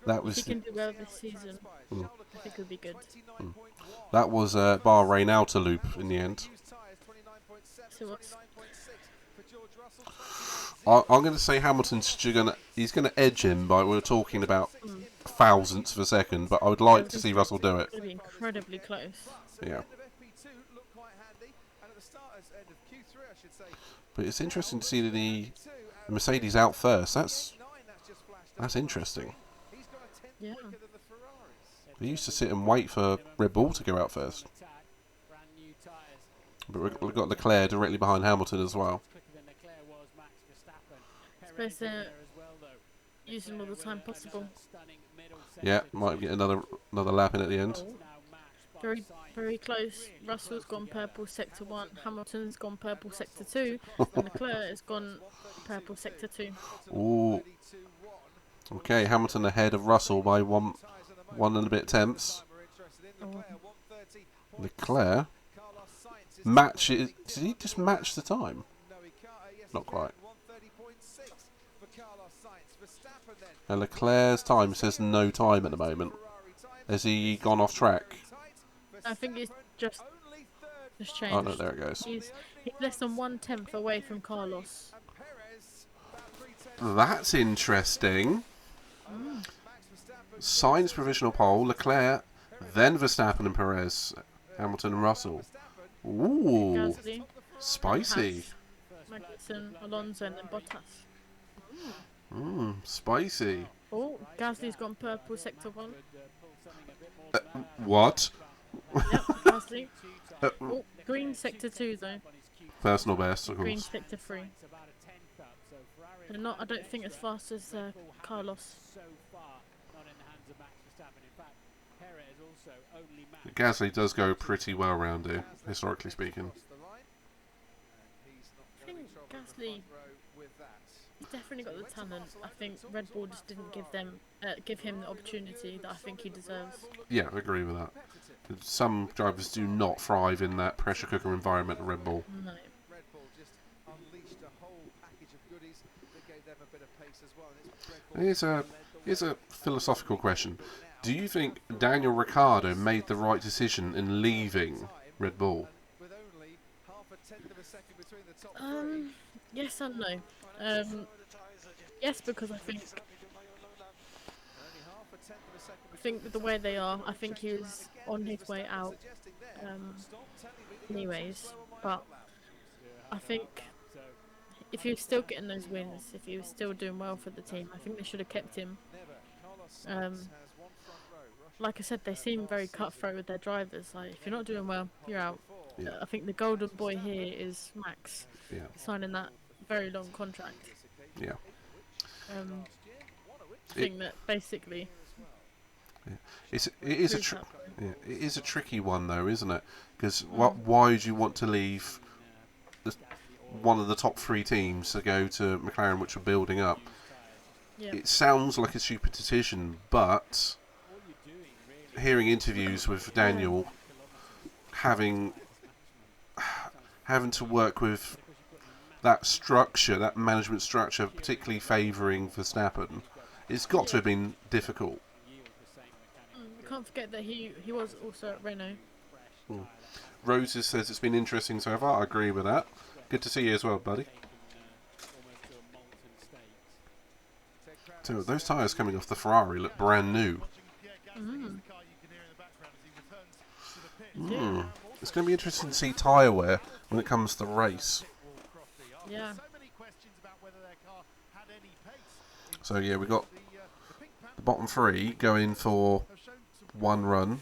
that was. if he can do well this season, I think it would be good. That was Bahrain outer loop in the end. So what's... I'm going to say Hamilton's he's going to edge him by, we're talking about thousandths of a second, but I would like to see Russell do it. It's going to be incredibly close. Yeah. But it's interesting to see the Mercedes out first. That's interesting. Yeah. We used to sit and wait for Red Bull to go out first. But we've got Leclerc directly behind Hamilton as well. Suppose they're using all the time possible. Yeah, might get another lap in at the end. Very, very close. Russell's gone purple sector 1, Hamilton's gone purple sector 2, and Leclerc has gone purple sector 2. Ooh. Okay, Hamilton ahead of Russell by one and a bit tenths. Oh. Leclerc match it. Did he just match the time? No, he can't. Yes, Not he quite. can. 1:30.6 for Carlos Sainz. Verstappen then. And Leclerc's time says no time at the moment. Has he gone off track? I think it's just changed. Oh no, there it goes. He's less than 1/10 away from Carlos. That's interesting. Sainz provisional pole, Leclerc, then Verstappen and Perez, Hamilton and Russell. Ooh, Gasly, spicy. Magnussen, Alonso, and then Bottas. Spicy. Oh, Gasly's gone purple sector 1. What? Yep, Gasly. Oh, green sector 2 though. Personal best, of Green course. sector 3. They're not, I don't think, as fast as Carlos. Gasly does go pretty well round here, historically speaking. I think Gasly, he's definitely got the talent. I think Red Bull just didn't give him the opportunity that I think he deserves. Yeah, I agree with that. Some drivers do not thrive in that pressure cooker environment at Red Bull. No. Red Bull just unleashed a whole package of goodies that gave them a bit of pace as well. And it's Red Bull Here's a philosophical question. Do you think Daniel Ricciardo made the right decision in leaving Red Bull? with only half a tenth of a second between the top three. Yes and no. Yes, because I think Only half a tenth of a second with the way they are, I think he was on his way out anyways. But I think if he was still getting those wins, if he was still doing well for the team, I think they should have kept him. Like I said, they seem very cutthroat with their drivers. Like, if you're not doing well, you're out. Yeah. I think the golden boy here is Max, Yeah. signing that very long contract. Yeah. Thing that basically It is a proves that point. it is a tricky one though, isn't it? Because why would you want to leave one of the top 3 teams to go to McLaren, which are building up? Yeah. It sounds like a stupid decision, but hearing interviews with Daniel, having to work with that structure, that management structure, particularly favouring Verstappen, it's got to have been difficult. You can't forget that he was also at Renault. Roses says it's been interesting so far. I agree with that. Good to see you as well, buddy. So those tyres coming off the Ferrari look brand new. It's going to be interesting to see tyre wear when it comes to the race. Yeah. So yeah, we got the bottom 3 going for one run.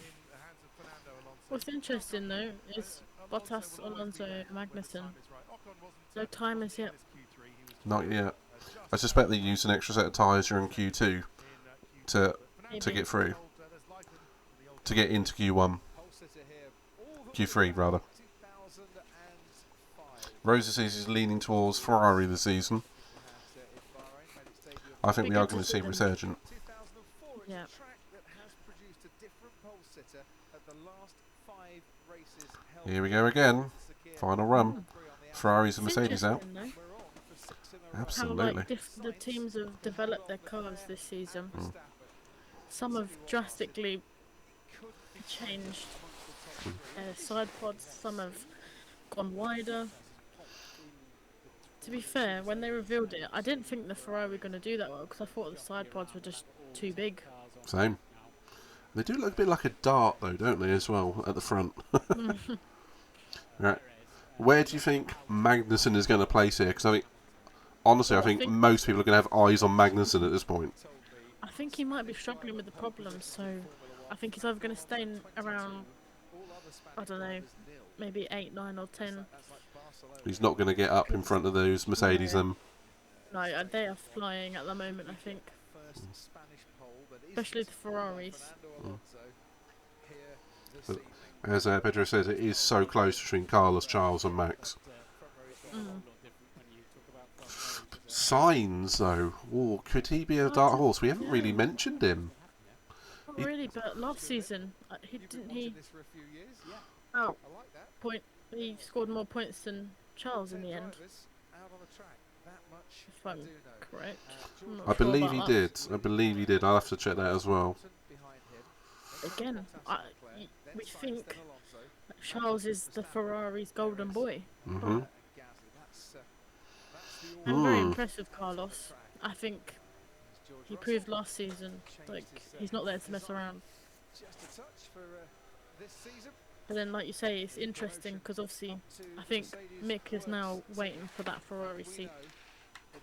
What's interesting though is Bottas, Alonso, Magnussen. No timers yet. Not yet. I suspect they used an extra set of tyres during Q2 to get through. To get into Q1. Q3 rather. Rosa says he's leaning towards Ferrari this season. I think we are going to see Resurgent. Yeah. Here we go again. Final run. Ferraris and It's Mercedes out. interesting, though, Absolutely. how like the teams have developed their cars this season. Some have drastically changed side pods. Some have gone wider. To be fair, when they revealed it, I didn't think the Ferrari were going to do that well because I thought the side pods were just too big. Same. They do look a bit like a dart though, don't they, as well, at the front. Right. Where do you think Magnussen is going to place here? Because I think, honestly, I think most people are going to have eyes on Magnussen at this point. I think he might be struggling with the problems, so I think he's either going to stay in around, I don't know, maybe 8, 9 or 10. He's not going to get up in front of those Mercedes then. No, they are flying at the moment, I think. Especially the Ferraris. But as Pedro says, it is so close between Carlos, Charles and Max. Sainz, though. Ooh, could he be a dark horse? We haven't really mentioned him. Not really, but last season, he he scored more points than Charles in the end, Out on the track. That much if I'm I do know. correct. I'm I not sure believe about he that. did. I believe he did. I'll have to check that as well. Behind him. Again, we think Then Alonso. that Charles is the Ferrari's golden boy. Mm-hmm. That's the I'm very Hmm. impressed with Carlos. I think he proved last season like he's not there to mess around. just a touch for this season. But then, like you say, it's interesting because obviously I think Mick is now waiting for that Ferrari seat.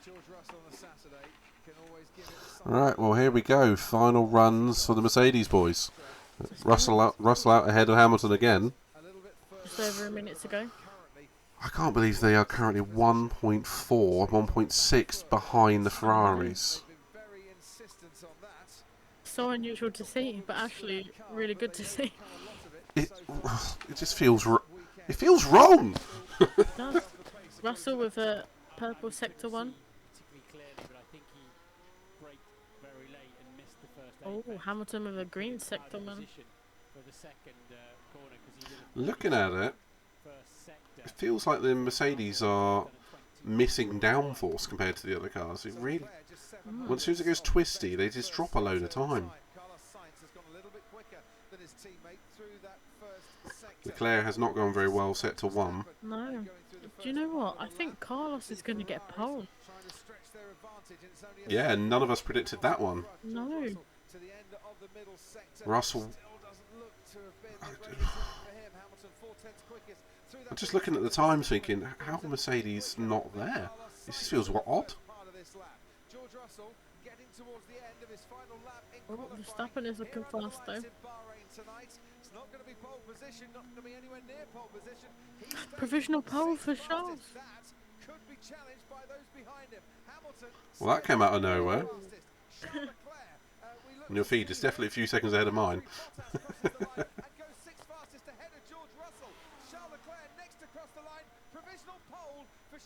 George Russell on a Saturday can always give it Right, well, here we go. Final runs for the Mercedes boys. Russell out ahead of Hamilton again. a little bit Just further. over a minute to go. Currently, I can't believe they are currently 1.4, 1.6 behind the Ferraris. they've been very insistent on that. So unusual to see, but actually really good to see. It just feels it feels wrong. It does. Russell with a purple sector 1. Oh, Hamilton with a green sector 1. Looking at it, it feels like the Mercedes are missing downforce compared to the other cars. It really, as soon as it goes twisty, they just drop a load of time. Leclerc has not gone very well, set to 1. No. Do you know what? I think Carlos is going to get pole. Yeah, none of us predicted that one. No. Russell. I'm just looking at the times thinking, how are Mercedes not there? This just feels odd. Oh, Verstappen is looking fast though. Provisional pole for Charles. Well, that came out of nowhere. And your feed is definitely a few seconds ahead of mine.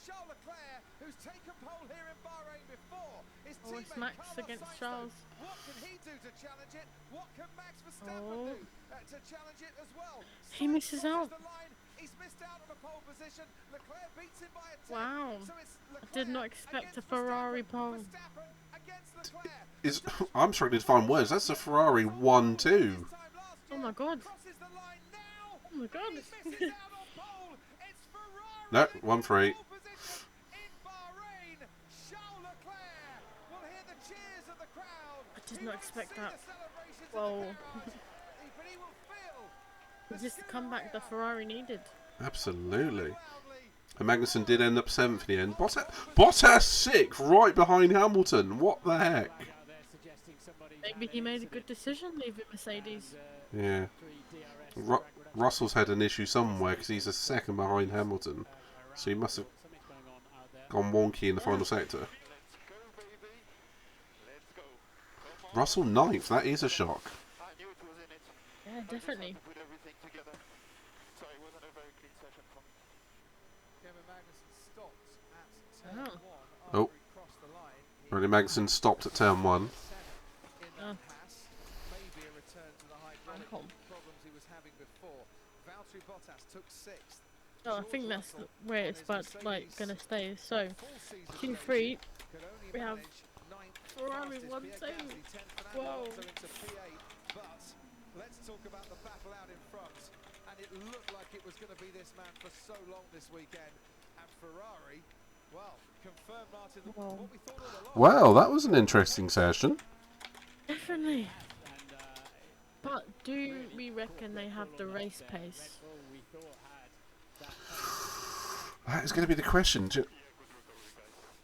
Charles Leclerc, who's taken pole here in Bahrain before. His Oh, it's teammate Max Carlos against Sainz, Charles. what can he do to challenge it? What can Max Verstappen Oh. do to challenge it as well? He misses Sainz out. crosses the line. He's missed out on a pole position. Leclerc beats him by a 10. Wow. So it's I did not expect a Ferrari pole. Verstappen against Leclerc. I'm struggling to find words. That's a Ferrari 1-2. Oh my god. Crosses the line now. Oh my god. He misses out on pole. It's Ferrari. No, 1-3. Pole position in Bahrain. Charles Leclerc will hear the cheers of the crowd. I did not expect See that. the celebrations in Whoa. the garage, but he will feel Just the comeback the Ferrari needed. Absolutely. And Magnussen did end up 7th in the end. Bottas 6th, right behind Hamilton. What the heck? Maybe he made a good decision leaving Mercedes. Yeah. Russell's had an issue somewhere because he's a second behind Hamilton. So he must have gone wonky in the final sector. Russell 9th, that is a shock. Yeah, definitely. Kevin Magnussen stopped at Oh. turn 1 Oh. after he crossed the line. Ronnie Magnussen stopped at turn 1. In Oh. that pass, maybe a return to the hydraulic Oh. problems he was having before. Valtteri Bottas took 6th. Oh, I think that's where it's gonna stay. So, Q3, we have Ferrari 1-2. Whoa. But let's talk about the battle out in front. And it looked like it was going to be this man for so long this weekend. And Ferrari, well, confirmed, Martin, Whoa. what we thought all along. Well, that was an interesting session. Definitely. But do we reckon they have the race pace? That is going to be the question.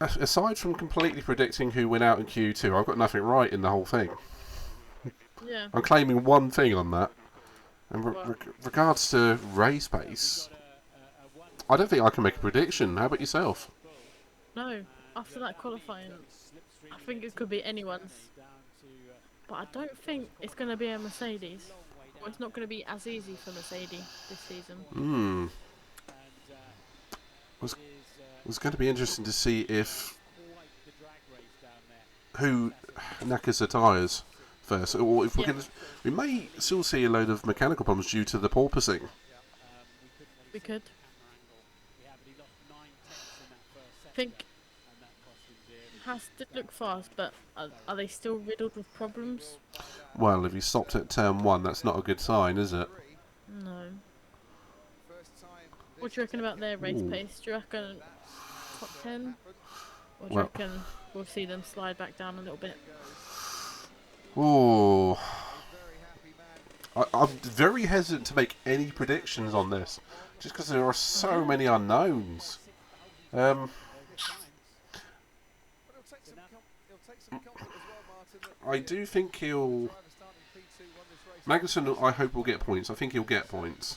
Aside from completely predicting who went out in Q2, I've got nothing right in the whole thing. Yeah. I'm claiming one thing on that. And regards to race pace, I don't think I can make a prediction. How about yourself? No. After that qualifying, I think it could be anyone's. But I don't think it's going to be a Mercedes. Or it's not going to be as easy for Mercedes this season. It's going to be interesting to see who knackers the tyres first, or if we may still see a load of mechanical problems due to the porpoising. We could. I think Haas did look fast, but are they still riddled with problems? Well, if he stopped at turn 1, that's not a good sign, is it? No. What do you reckon about their race Ooh. pace? Do you reckon top 10? Or do you Well, reckon we'll see them slide back down a little bit? ooh. I'm very hesitant to make any predictions on this, just because there are so many unknowns. I do think he'll... Magnussen, I hope, will get points. I think he'll get points.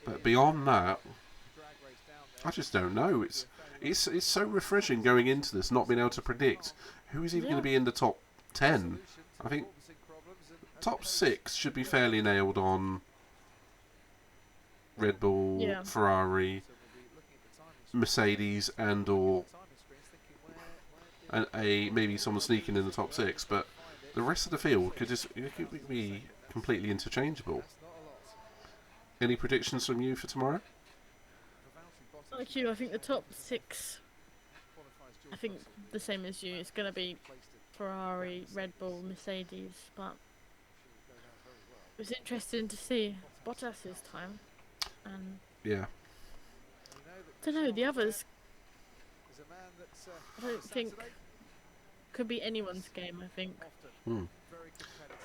But beyond that, I just don't know. It's so refreshing going into this, not being able to predict who is even going to be in the top 10. I think top 6 should be fairly nailed on Red Bull, Ferrari, Mercedes, and maybe someone sneaking in the top 6. But the rest of the field could be completely interchangeable. Any predictions from you for tomorrow? Like you, I think the top 6, I think the same as you, it's going to be Ferrari, Red Bull, Mercedes, but it was interesting to see Bottas's time, and yeah, I don't know, the others, I don't think could be anyone's game, I think.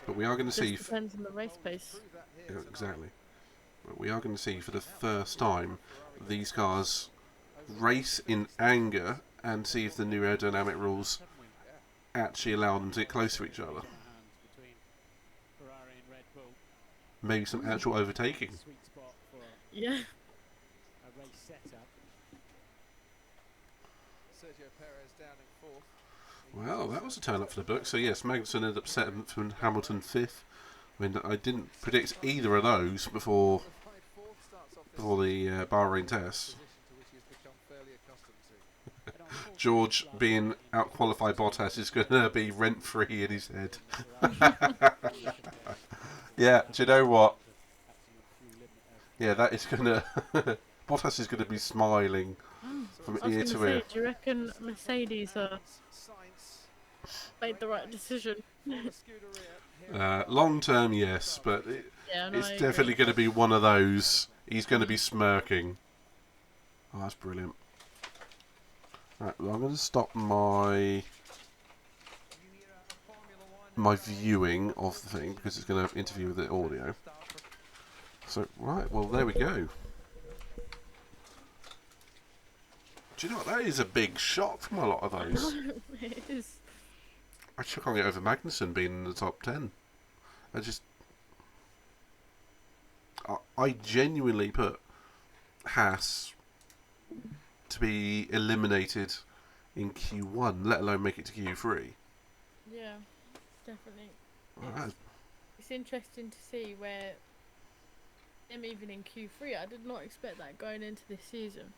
But we are going to see... Just depends on the race pace. Yeah, exactly. But we are going to see for the first time these cars race in anger and see if the new aerodynamic rules actually allow them to get close to each other. Maybe some actual overtaking. Yeah. Well, that was a turn up for the book. So yes, Magnussen ended up 7th and Hamilton 5th. I mean, I didn't predict either of those before the Bahrain test. George being out-qualified Bottas is going to be rent-free in his head. Yeah, do you know what? Yeah, that is going to... Bottas is going to be smiling from ear to ear. Do you reckon Mercedes made the right decision? Long term, yes, but it's definitely going to be one of those. He's going to be smirking. Oh, that's brilliant. Right, well, I'm going to stop my viewing of the thing because it's going to interfere with the audio. So, right, well, there we go. Do you know what? That is a big shock from a lot of those. It is. I still can't get over Magnussen being in the top 10. I genuinely put Haas to be eliminated in Q1, let alone make it to Q3. Yeah, definitely. Well, It's interesting to see where them even in Q3. I did not expect that going into this season.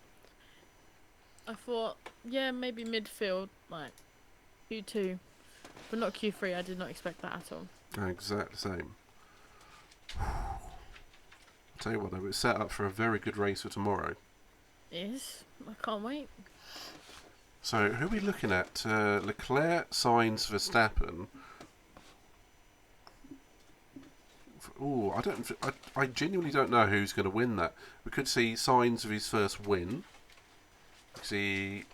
I thought, yeah, maybe midfield, like Q2, but not Q3. I did not expect that at all. exactly the same. I'll tell you what, though, it's set up for a very good race for tomorrow. It is. I can't wait. So, who are we looking at? Leclerc, Sainz, Verstappen. Ooh, I genuinely don't know who's going to win that. We could see Sainz of his first win. See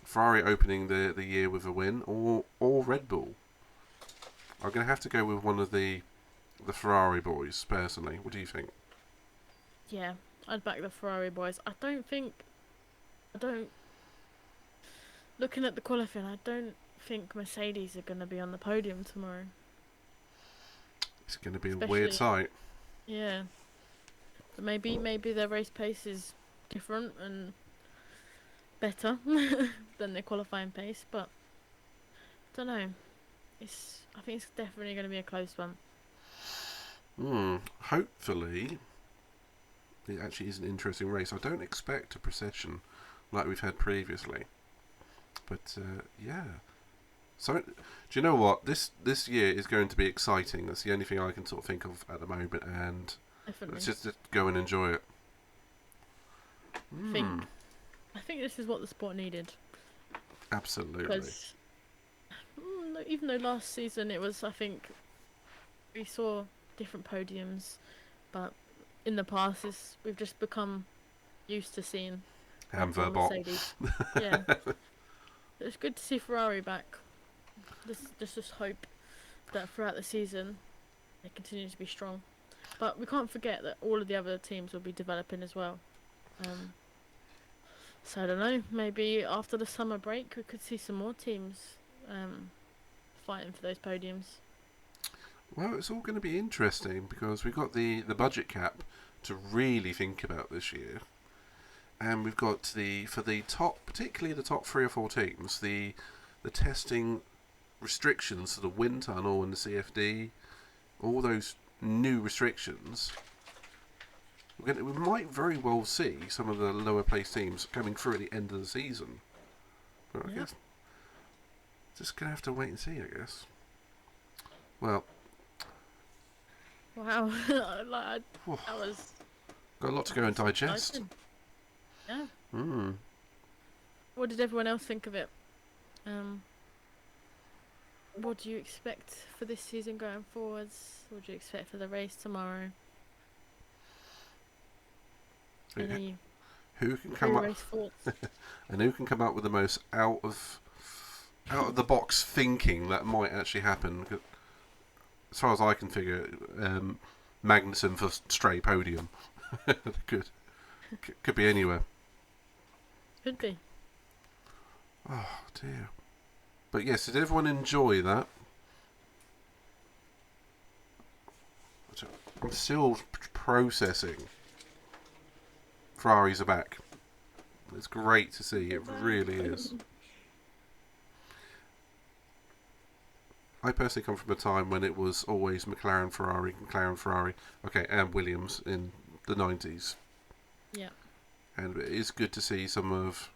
Ferrari opening the year with a win, or Red Bull. I'm going to have to go with one of the Ferrari boys, personally. What do you think? Yeah, I'd back the Ferrari boys. Looking at the qualifying, I don't think Mercedes are going to be on the podium tomorrow. It's going to be a weird sight. Yeah. But maybe their race pace is different and better than their qualifying pace, but I don't know. I think it's definitely going to be a close one. Hopefully, it actually is an interesting race. I don't expect a procession like we've had previously, but yeah. So, do you know what? This year is going to be exciting. That's the only thing I can sort of think of at the moment, and Definitely. let's just go and enjoy it. I think this is what the sport needed. Absolutely. Because even though last season it was, I think, we saw different podiums, but in the past we've just become used to seeing And Red Bull, Verbot. Mercedes. Yeah, it's good to see Ferrari back. Just hope that throughout the season they continue to be strong. But we can't forget that all of the other teams will be developing as well. So I don't know, maybe after the summer break we could see some more teams fighting for those podiums. Well, it's all going to be interesting because we've got the budget cap to really think about this year. And we've got for the top, particularly the top 3 or 4 teams, the testing restrictions to the wind tunnel and the CFD, all those new restrictions. We might very well see some of the lower placed teams coming through at the end of the season. But I guess just gonna have to wait and see, I guess. Well, wow, that was got a lot to go and digest. exciting. Yeah. What did everyone else think of it? What do you expect for this season going forwards? What do you expect for the race tomorrow? Any Who can come up? race thoughts? And who can come up with the most out of the box thinking that might actually happen? As far as I can figure, Magnussen for stray podium. Could be anywhere. Could be. Oh dear. But yes, did everyone enjoy that? I'm still processing. Ferraris are back. It's great to see. It really is. I personally come from a time when it was always McLaren, Ferrari. Okay, and Williams in the 90s. Yeah. And it is good to see some of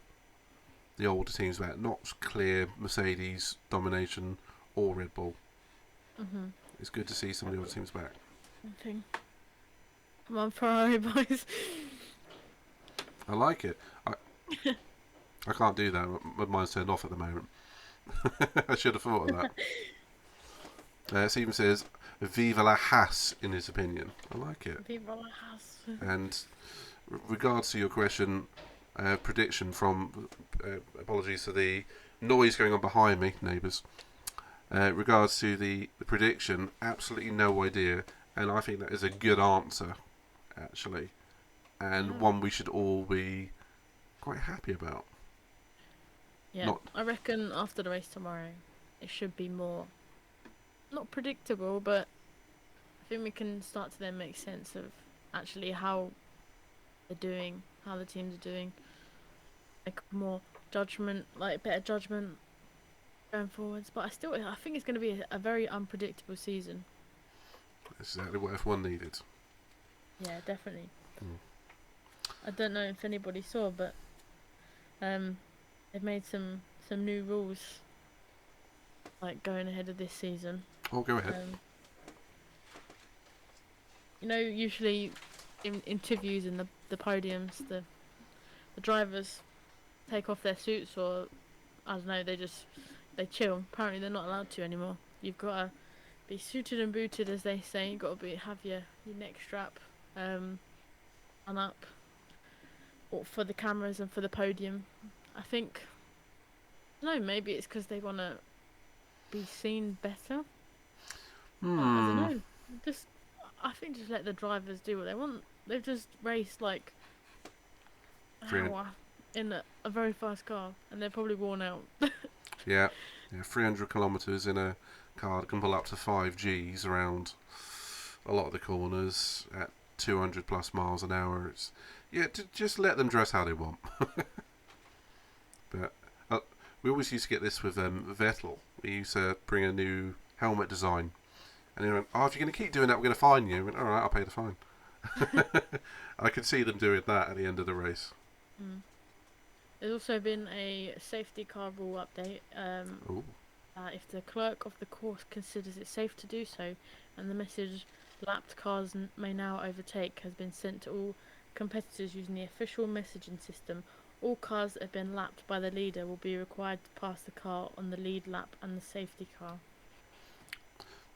the older teams back. Not clear Mercedes domination or Red Bull. It's good to see some of the older teams back. Okay. Come on, Ferrari boys. I like it. I can't do that. Mine's turned off at the moment. I should have thought of that. Steven says, "Viva la Haas," in his opinion. I like it. Viva la Haas. And regards to your question, prediction from apologies for the noise going on behind me, neighbours. Regards to the prediction, absolutely no idea, and I think that is a good answer, actually, and one we should all be quite happy about. Yeah, I reckon after the race tomorrow, it should be more, not predictable, but I think we can start to then make sense of actually how they're doing, how the teams are doing, like more judgment, like better judgment going forwards. But I think it's going to be a very unpredictable season. That's exactly what F1 needed. Yeah, definitely. I don't know if anybody saw, but they've made some new rules, like going ahead of this season. Oh, go ahead. Usually in interviews and the podiums, the drivers take off their suits, or I don't know, they chill. Apparently they're not allowed to anymore. You've got to be suited and booted, as they say. You've got to have your neck strap on up, or for the cameras and for the podium. I think, I don't know, maybe it's because they want to be seen better. I don't know. I think just let the drivers do what they want. They've just raced like an hour in a very fast car, and they're probably worn out. Yeah, 300 kilometres in a car that can pull up to 5 Gs around a lot of the corners at 200 plus miles an hour. Just let them dress how they want. But we always used to get this with Vettel. We used to bring a new helmet design, and he went, "Oh, if you're going to keep doing that, we're going to fine you." I went, "All right, I'll pay the fine." I could see them doing that at the end of the race. There's also been a safety car rule update. If the clerk of the course considers it safe to do so, and the message "lapped cars may now overtake" has been sent to all competitors using the official messaging system. All cars that have been lapped by the leader will be required to pass the car on the lead lap and the safety car.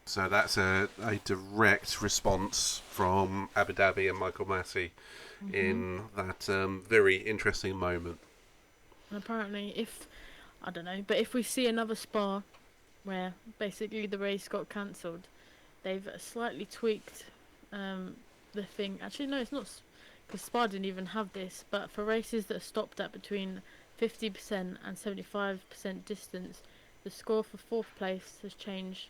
So that's a direct response from Abu Dhabi and Michael Massey in that very interesting moment. And apparently, I don't know, but if we see another Spa where basically the race got cancelled, they've slightly tweaked the thing. Actually, no, it's not, because Spa didn't even have this, but for races that are stopped at between 50% and 75% distance, the score for 4th place has changed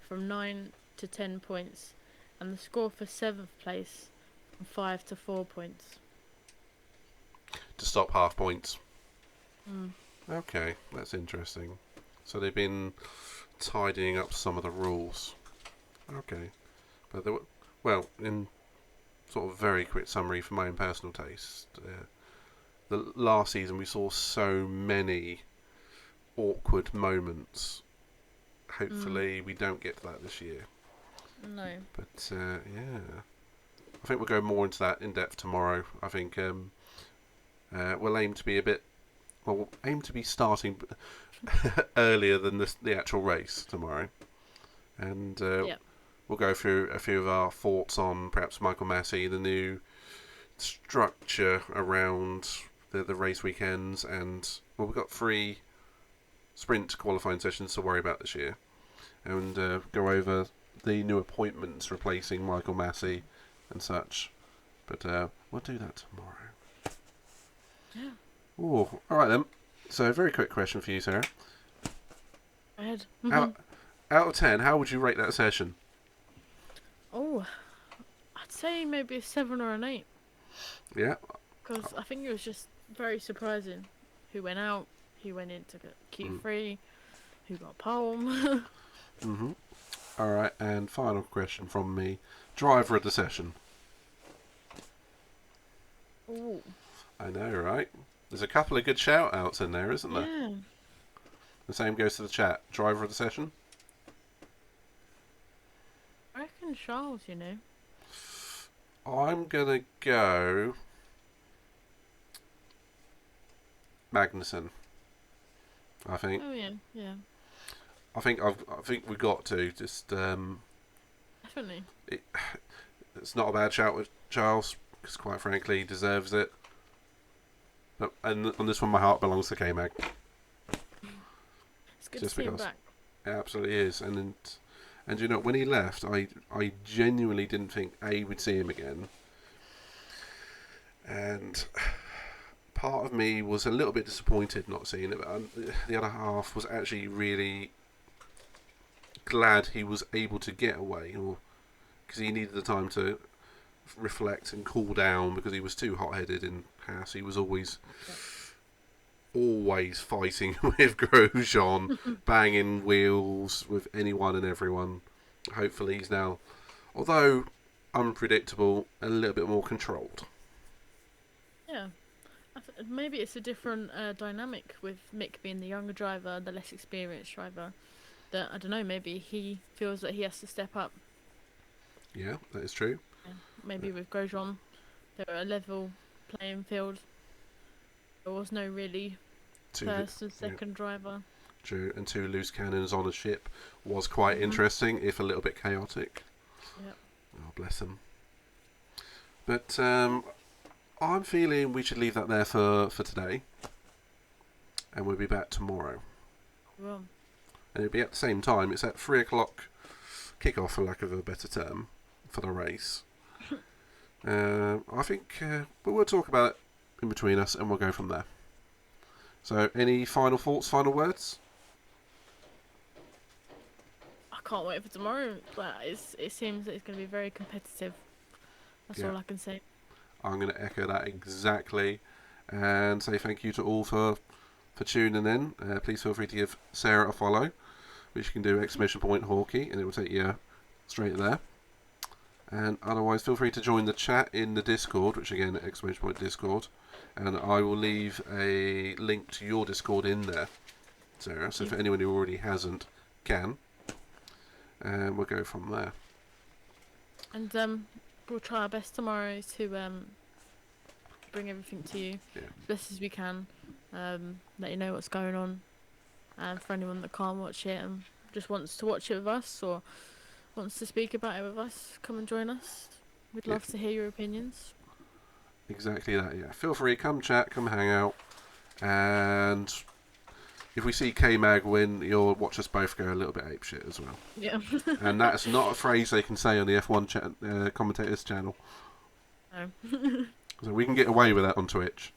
from 9 to 10 points, and the score for 7th place from 5 to 4 points. To stop half points. Okay, that's interesting. So they've been tidying up some of the rules. Okay. But there were, well, in sort of very quick summary for my own personal taste, the last season we saw so many awkward moments. Hopefully we don't get to that this year. No. But yeah, I think we'll go more into that in depth tomorrow. I think we'll aim to be we'll aim to be starting earlier than the actual race tomorrow, and we'll go through a few of our thoughts on perhaps Michael Massey, the new structure around the race weekends, and well, we've got 3 sprint qualifying sessions to worry about this year, and go over the new appointments replacing Michael Massey and such. But we'll do that tomorrow. Yeah. Oh, all right then. So, very quick question for you, Sarah. Go ahead. Out of 10, how would you rate that session? Oh, I'd say maybe a 7 or an 8. Yeah. Because I think it was just very surprising who went out, who went into Q3, who got pole. All right, and final question from me. Driver of the session. Ooh. I know, right? There's a couple of good shout-outs in there, isn't there? Yeah. The same goes to the chat. Driver of the session? I reckon Charles, you know. I'm going to go Magnussen. I think. Oh, yeah. Yeah. I think we got to just. Definitely. It's not a bad shout with Charles, because quite frankly, he deserves it. But, and on this one, my heart belongs to K-Mag. It's good Just to see him because. back. It absolutely is. And you know, when he left, I genuinely didn't think we'd see him again. And part of me was a little bit disappointed not seeing it, but the other half was actually really glad he was able to get away, because he needed the time to reflect and cool down, because he was too hot-headed in Haas. He was always fighting with Grosjean, banging wheels with anyone and everyone. Hopefully he's now, although unpredictable, a little bit more controlled. Yeah. Maybe it's a different dynamic with Mick being the younger driver, the less experienced driver. That, I don't know, maybe he feels that he has to step up. Yeah, that is true. Yeah. Maybe with Grosjean, they're a level playing field. There was no really first and second driver. True, and 2 loose cannons on a ship was quite interesting, if a little bit chaotic. Yep. Oh, bless them. But I'm feeling we should leave that there for today. And we'll be back tomorrow. Well. And it'll be at the same time. It's at 3 o'clock kick-off, for lack of a better term, for the race. I think we'll talk about it in between us, and we'll go from there. So, any final thoughts, final words? I can't wait for tomorrow, but it seems that it's going to be very competitive. That's all I can say. I'm going to echo that exactly, and say thank you to all for tuning in. Please feel free to give Sarah a follow, which you can do !Hawkie, and it will take you straight there. And otherwise, feel free to join the chat in the Discord, which again, !Discord, and I will leave a link to your Discord in there, Sarah. So for anyone who already hasn't, can, and we'll go from there. And we'll try our best tomorrow to bring everything to you Yeah. as best as we can. Let you know what's going on. And for anyone that can't watch it and just wants to watch it with us or wants to speak about it with us, come and join us. We'd love to hear your opinions. Exactly that, yeah. Feel free, come chat, come hang out. And if we see K-Mag win, you'll watch us both go a little bit apeshit as well. Yeah. And that's not a phrase they can say on the F1 commentators channel. No. So we can get away with that on Twitch.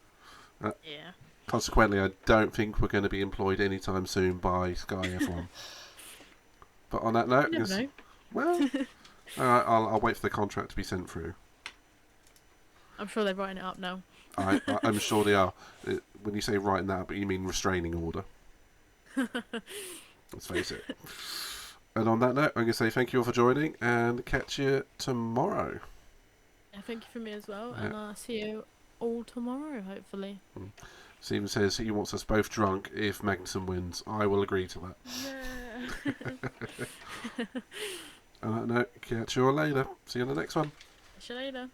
Yeah. Consequently, I don't think we're going to be employed anytime soon by Sky F1. But on that note, You never know. well, I'll wait for the contract to be sent through. I'm sure they're writing it up now. I'm sure they are. When you say writing that, but you mean restraining order. Let's face it. And on that note, I'm going to say thank you all for joining and catch you tomorrow. Yeah, thank you for me as well, and I'll see you all tomorrow, hopefully. Stephen says he wants us both drunk if Magnussen wins. I will agree to that. Yeah. On that note, catch you all later. See you in the next one. See you later.